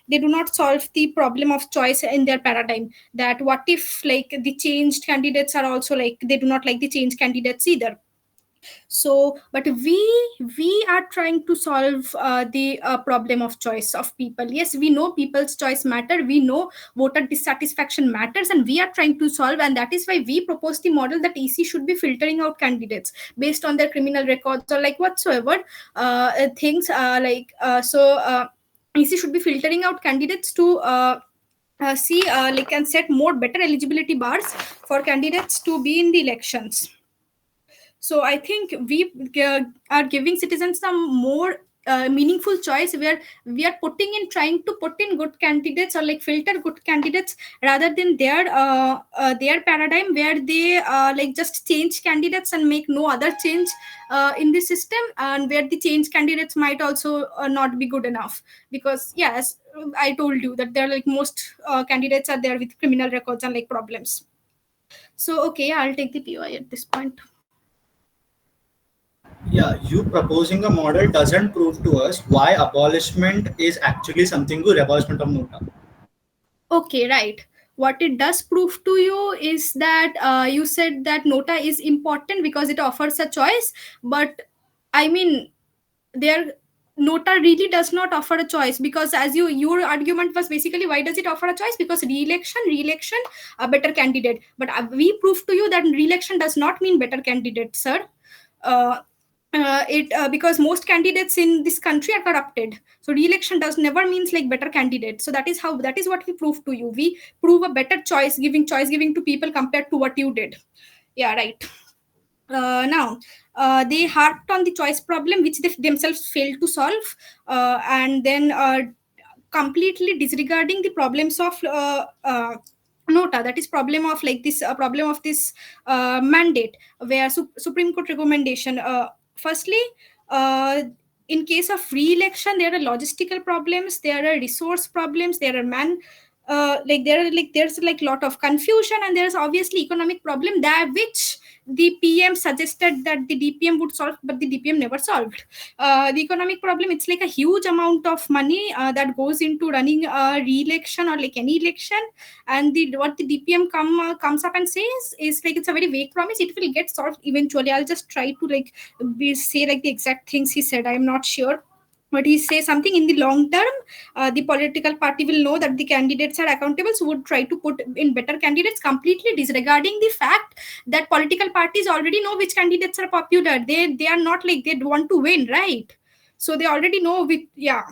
they do not solve the problem of choice in their paradigm, that what if like the changed candidates are also like, they do not like the changed candidates either. So but we are trying to solve the problem of choice of people. Yes, we know people's choice matter, we know voter dissatisfaction matters, and we are trying to solve, and that is why we propose the model that EC should be filtering out candidates based on their criminal records or like whatsoever things EC should be filtering out candidates to see like and set more better eligibility bars for candidates to be in the elections. So I think we are giving citizens some more meaningful choice, where we are trying to put in good candidates or like filter good candidates, rather than their paradigm where they like just change candidates and make no other change in the system, and where the change candidates might also not be good enough, because yes, I told you that they're like most candidates are there with criminal records and like problems. So okay, I'll take the POI at this point. Yeah, you proposing a model doesn't prove to us why abolishment is actually something good, abolishment of nota. Okay, right. What it does prove to you is that you said that nota is important because it offers a choice, but I mean, their nota really does not offer a choice, because as your argument was basically, why does it offer a choice? Because re-election, a better candidate. But we prove to you that re-election does not mean better candidate, sir. It Because most candidates in this country are corrupted, so re-election does never means like better candidate. So that is what we prove to you. We prove a better choice giving to people compared to what you did. Yeah, right. Now they harped on the choice problem, which they themselves failed to solve, and then completely disregarding the problems of nota, that is problem of like this problem of this mandate, where Supreme Court recommendation, firstly, uh, in case of re-election, there are logistical problems, there are resource problems, there are there's like lot of confusion, and there's obviously economic problem that which the PM suggested that the DPM would solve, but the DPM never solved. The economic problem, it's like a huge amount of money that goes into running a re-election or like any election, and what the DPM comes up and says is like it's a very vague promise. It will get solved eventually. I'll just try to like say like the exact things he said. I'm not sure, but he says something in the long term, the political party will know that the candidates are accountable, so would try to put in better candidates, completely disregarding the fact that political parties already know which candidates are popular. They are not like they want to win, right? So they already know with, yeah,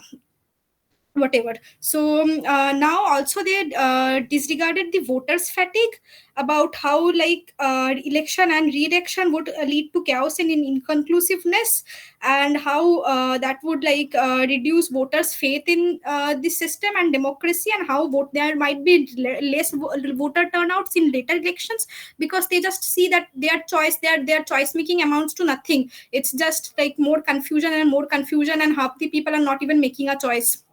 whatever. So now also they disregarded the voters fatigue, about how like election and re-election would lead to chaos and inconclusiveness, and how that would like reduce voters faith in the system and democracy, and how there might be less voter turnouts in later elections, because they just see that their choice making amounts to nothing. It's just like more confusion and more confusion, and half the people are not even making a choice.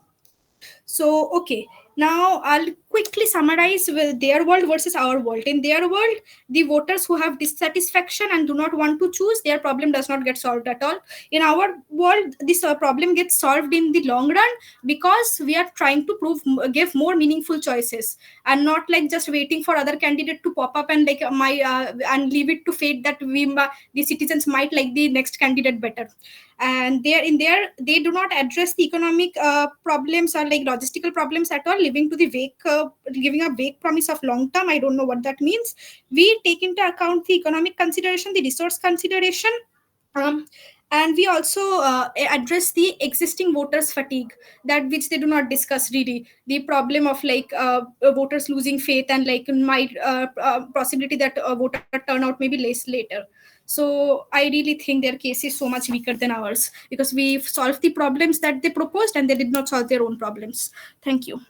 So, okay, now I'll quickly summarize with their world versus our world. In their world, the voters who have dissatisfaction and do not want to choose, their problem does not get solved at all. In our world, this problem gets solved in the long run, because we are trying to give more meaningful choices, and not like just waiting for other candidate to pop up and like and leave it to fate that the citizens might like the next candidate better. And they do not address the economic problems or like logistical problems at all, giving a vague promise of long term. I don't know what that means. We take into account the economic consideration, the resource consideration, um, and we also address the existing voters fatigue, that which they do not discuss really, the problem of like voters losing faith, and like might possibility that voter turnout may be less later. So I really think their case is so much weaker than ours, because we've solved the problems that they proposed and they did not solve their own problems. Thank you.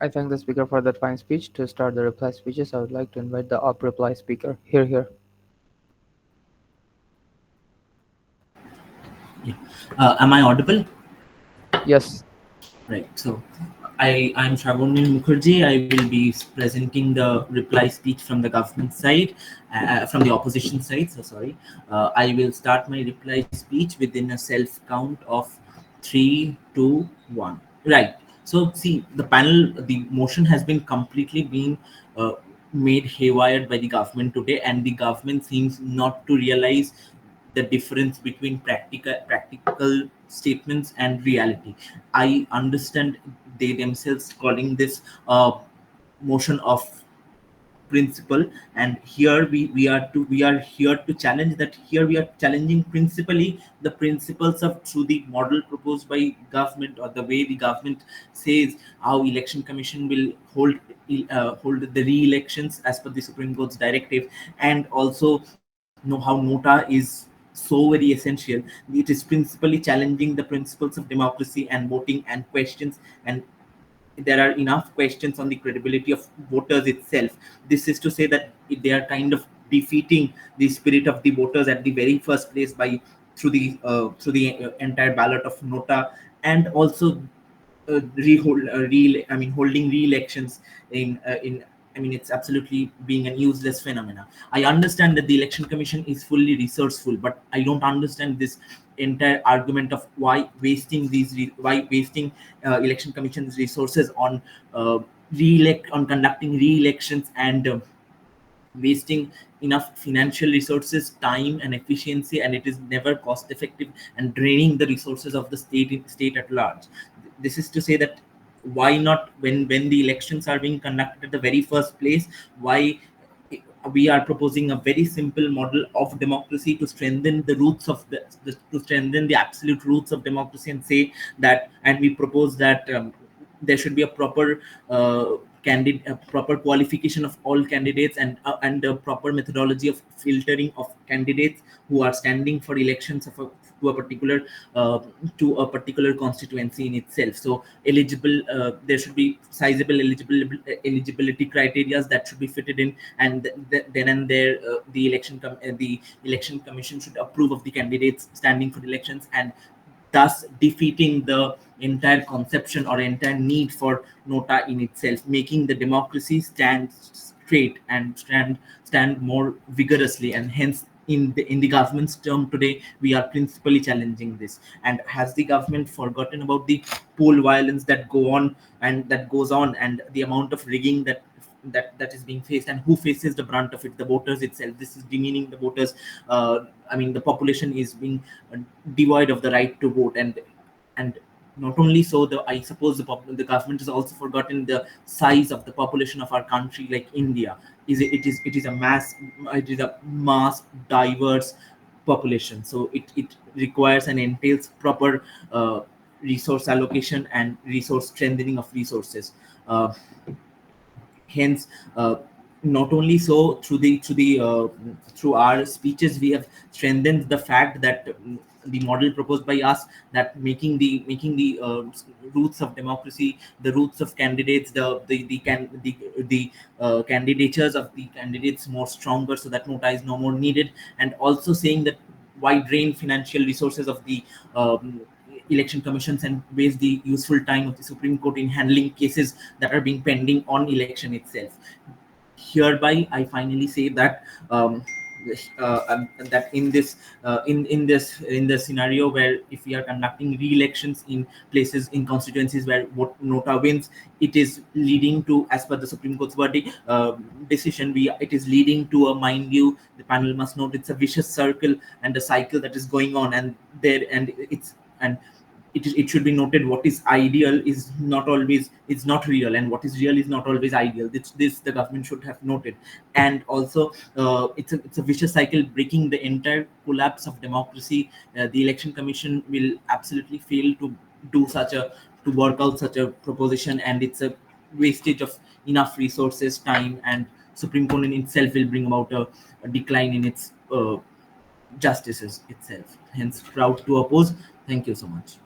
I thank the speaker for that fine speech. To start the reply speeches, I would like to invite the up reply speaker. Here. Yeah. Am I audible? Yes. Right. So I'm Shravani Mukherjee. I will be presenting the reply speech from the government side, from the opposition side. So sorry. I will start my reply speech within a self count of 3, 2, 1. Right. So see, the motion has been completely being made haywire by the government today, and the government seems not to realize the difference between practical statements and reality. I understand they themselves calling this motion of principle, and here we are here to challenge that. Here we are challenging principally the principles of through the model proposed by government, or the way the government says how election commission will hold the re-elections as per the Supreme Court's directive, and also know how NOTA is so very essential. It is principally challenging the principles of democracy and voting and questions, and there are enough questions on the credibility of voters itself. This is to say that they are kind of defeating the spirit of the voters at the very first place by through the entire ballot of NOTA, and also holding re-elections in. I mean, it's absolutely being a useless phenomena. I understand that the election commission is fully resourceful, but I don't understand this entire argument of why wasting election commission's resources on on conducting re-elections, and wasting enough financial resources, time, and efficiency, and it is never cost effective, and draining the resources of the state at large. This is to say that why not, when the elections are being conducted at the very first place, why we are proposing a very simple model of democracy to strengthen the roots of to strengthen the absolute roots of democracy, and say that, and we propose that there should be a proper a proper qualification of all candidates, and a proper methodology of filtering of candidates who are standing for elections to a particular constituency in itself. So there should be sizable eligibility criteria that should be fitted in, and then and there the election commission should approve of the candidates standing for elections, and thus defeating the entire conception or entire need for NOTA in itself, making the democracy stand straight and stand more vigorously. And hence, in the government's term today, we are principally challenging this. And has the government forgotten about the poll violence that goes on, and the amount of rigging that is being faced, and who faces the brunt of it? The voters itself. This is demeaning the voters. I mean, the population is being devoid of the right to vote, and not only so, I suppose the government has also forgotten the size of the population of our country, like India. It is a mass diverse population, so it requires and entails proper resource allocation and resource strengthening of resources. Hence, not only so, through our speeches, we have strengthened the fact that the model proposed by us, that making the roots of democracy, the roots of candidates, the candidatures of the candidates more stronger, so that NOTA is no more needed. And also saying that why drain financial resources of the election commissions and waste the useful time of the Supreme Court in handling cases that are being pending on election itself. Hereby, I finally say that that in this scenario, where if we are conducting re-elections in places, in constituencies where NOTA wins, it is leading to, as per the Supreme Court's verdict decision, it is leading to a, mind you, the panel must note, it's a vicious circle and a cycle that is going on, and it should be noted, what is ideal is not real, and what is real is not always ideal. This the government should have noted. And also, it's a vicious cycle, breaking the entire collapse of democracy. The election commission will absolutely fail to work out such a proposition, and it's a wastage of enough resources, time, and Supreme Court in itself will bring about a decline in its justices itself. Hence, proud to oppose. Thank you so much.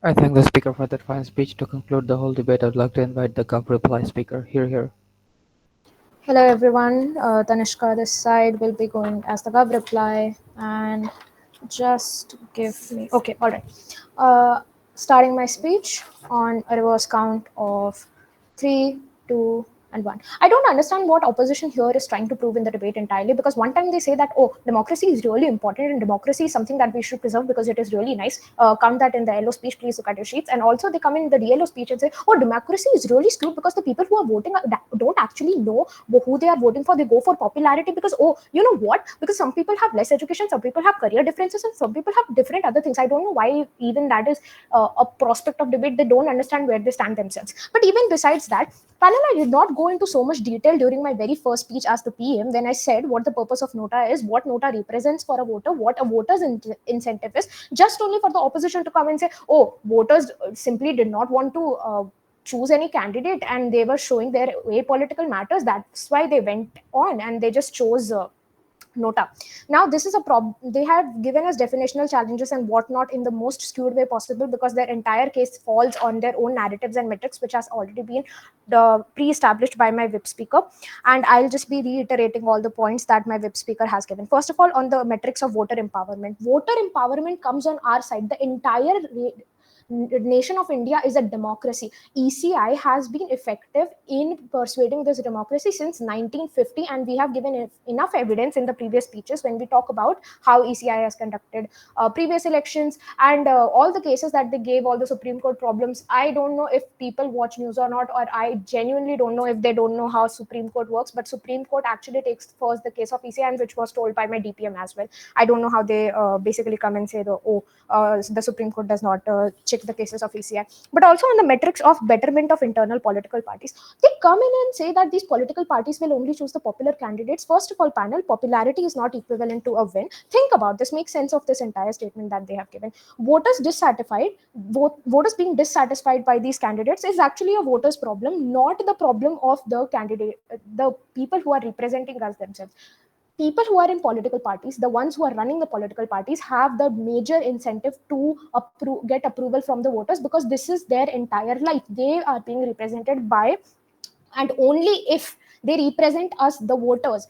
I thank the speaker for that fine speech. To conclude the whole debate, I'd like to invite the gov reply speaker. Here. Hello everyone, Tanishka this side will be going as the gov reply, and just give me, okay, all right. Starting my speech on a reverse count of 3, 2, and 1. I don't understand what opposition here is trying to prove in the debate entirely, because one time they say that, oh, democracy is really important and democracy is something that we should preserve because it is really nice. Count that in the LO speech, please look at your sheets. And also they come in the DLO speech and say, oh, democracy is really skewed because the people who are voting don't actually know who they are voting for. They go for popularity because, oh, you know what? Because some people have less education, some people have career differences, and some people have different other things. I don't know why even that is a prospect of debate. They don't understand where they stand themselves. But even besides that, panel, I did not go into so much detail during my very first speech as the PM when I said what the purpose of NOTA is, what NOTA represents for a voter, what a voter's incentive is, just only for the opposition to come and say, oh, voters simply did not want to choose any candidate and they were showing their apolitical matters. That's why they went on and they just chose NOTA. Now, this is a problem. They have given us definitional challenges and whatnot in the most skewed way possible, because their entire case falls on their own narratives and metrics, which has already been pre-established by my whip speaker. And I'll just be reiterating all the points that my whip speaker has given. First of all, on the metrics of voter empowerment. Voter empowerment comes on our side. The entire nation of India is a democracy. ECI has been effective in persuading this democracy since 1950, and we have given enough evidence in the previous speeches when we talk about how ECI has conducted previous elections and all the cases that they gave, all the Supreme Court problems. I don't know if people watch news or not, or I genuinely don't know if they don't know how Supreme Court works, but Supreme Court actually takes first the case of ECI, and which was told by my DPM as well. I don't know how they basically come and say the Supreme Court does not check the cases of ECI. But also on the metrics of betterment of internal political parties, they come in and say that these political parties will only choose the popular candidates. First of all, panel, popularity is not equivalent to a win. Think about this, make sense of this entire statement that they have given. Voters being dissatisfied by these candidates is actually a voter's problem, not the problem of the candidate, the people who are representing us themselves. people who are in political parties, the ones who are running the political parties, have the major incentive to get approval from the voters, because this is their entire life. They are being represented by, and only if they represent us, the voters,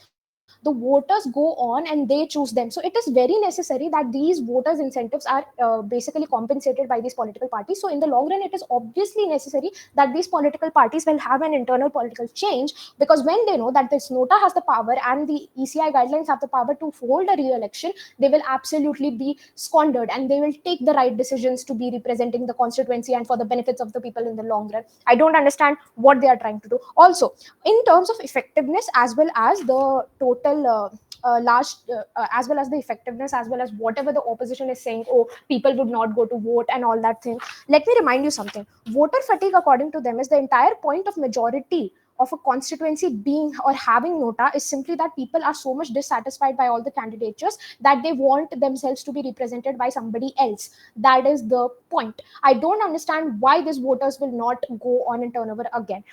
the voters go on and they choose them. So it is very necessary that these voters incentives are basically compensated by these political parties. So in the long run, it is obviously necessary that these political parties will have an internal political change, because when they know that this nota has the power and the ECI guidelines have the power to hold a re-election, they will absolutely be squandered, and they will take the right decisions to be representing the constituency and for the benefits of the people in the long run. I don't understand what they are trying to do. Also, in terms of effectiveness, as well as the total large as well as the effectiveness, as well as whatever the opposition is saying, oh, people would not go to vote and all that thing, let me remind you something. Voter fatigue, according to them, is the entire point of majority of a constituency being or having nota, is simply that people are so much dissatisfied by all the candidatures that they want themselves to be represented by somebody else. That is the point. I don't understand why these voters will not go on and turn over again.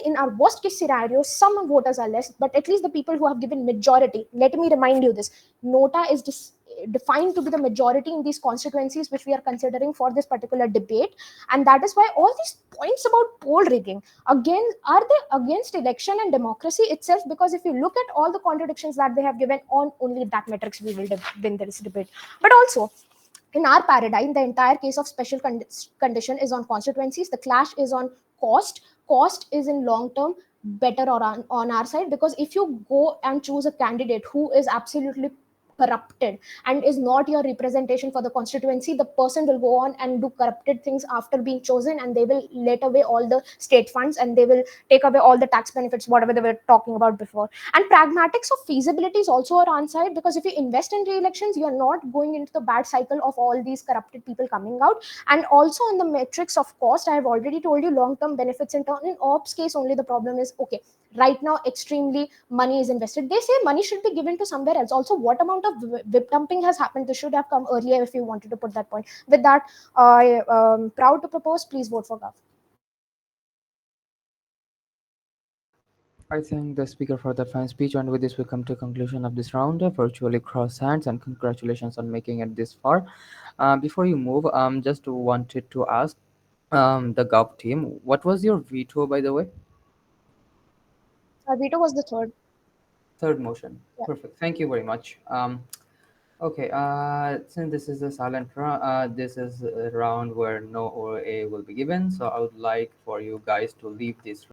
In our worst case scenario, some voters are less, but at least the people who have given majority, let me remind you this, nota is defined to be the majority in these constituencies which we are considering for this particular debate. And that is why all these points about poll rigging, again, are they against election and democracy itself? Because if you look at all the contradictions that they have given, on only that metrics we will win this debate. But also, in our paradigm, the entire case of special condition is on constituencies, the clash is on cost is in long term better or on our side, because if you go and choose a candidate who is absolutely corrupted and is not your representation for the constituency, the person will go on and do corrupted things after being chosen, and they will let away all the state funds, and they will take away all the tax benefits, whatever they were talking about before. And pragmatics of feasibility is also our on-side, because if you invest in re-elections, you are not going into the bad cycle of all these corrupted people coming out. And also on the metrics of cost, I have already told you long-term benefits in ops case. Only the problem is, okay, right now extremely money is invested, they say money should be given to somewhere else. Also, what amount of whip dumping has happened? This should have come earlier if you wanted to put that point. With that, I am proud to propose, please vote for Gov. I thank the speaker for that fine speech, and with this, we come to conclusion of this round. Virtually cross hands, and congratulations on making it this far. Before you move, just wanted to ask the Gov team, what was your veto, by the way? Veto was the third. Third motion. Yeah. Perfect. Thank you very much. Okay. Since this is a silent round, this is a round where no OA will be given. So I would like for you guys to leave this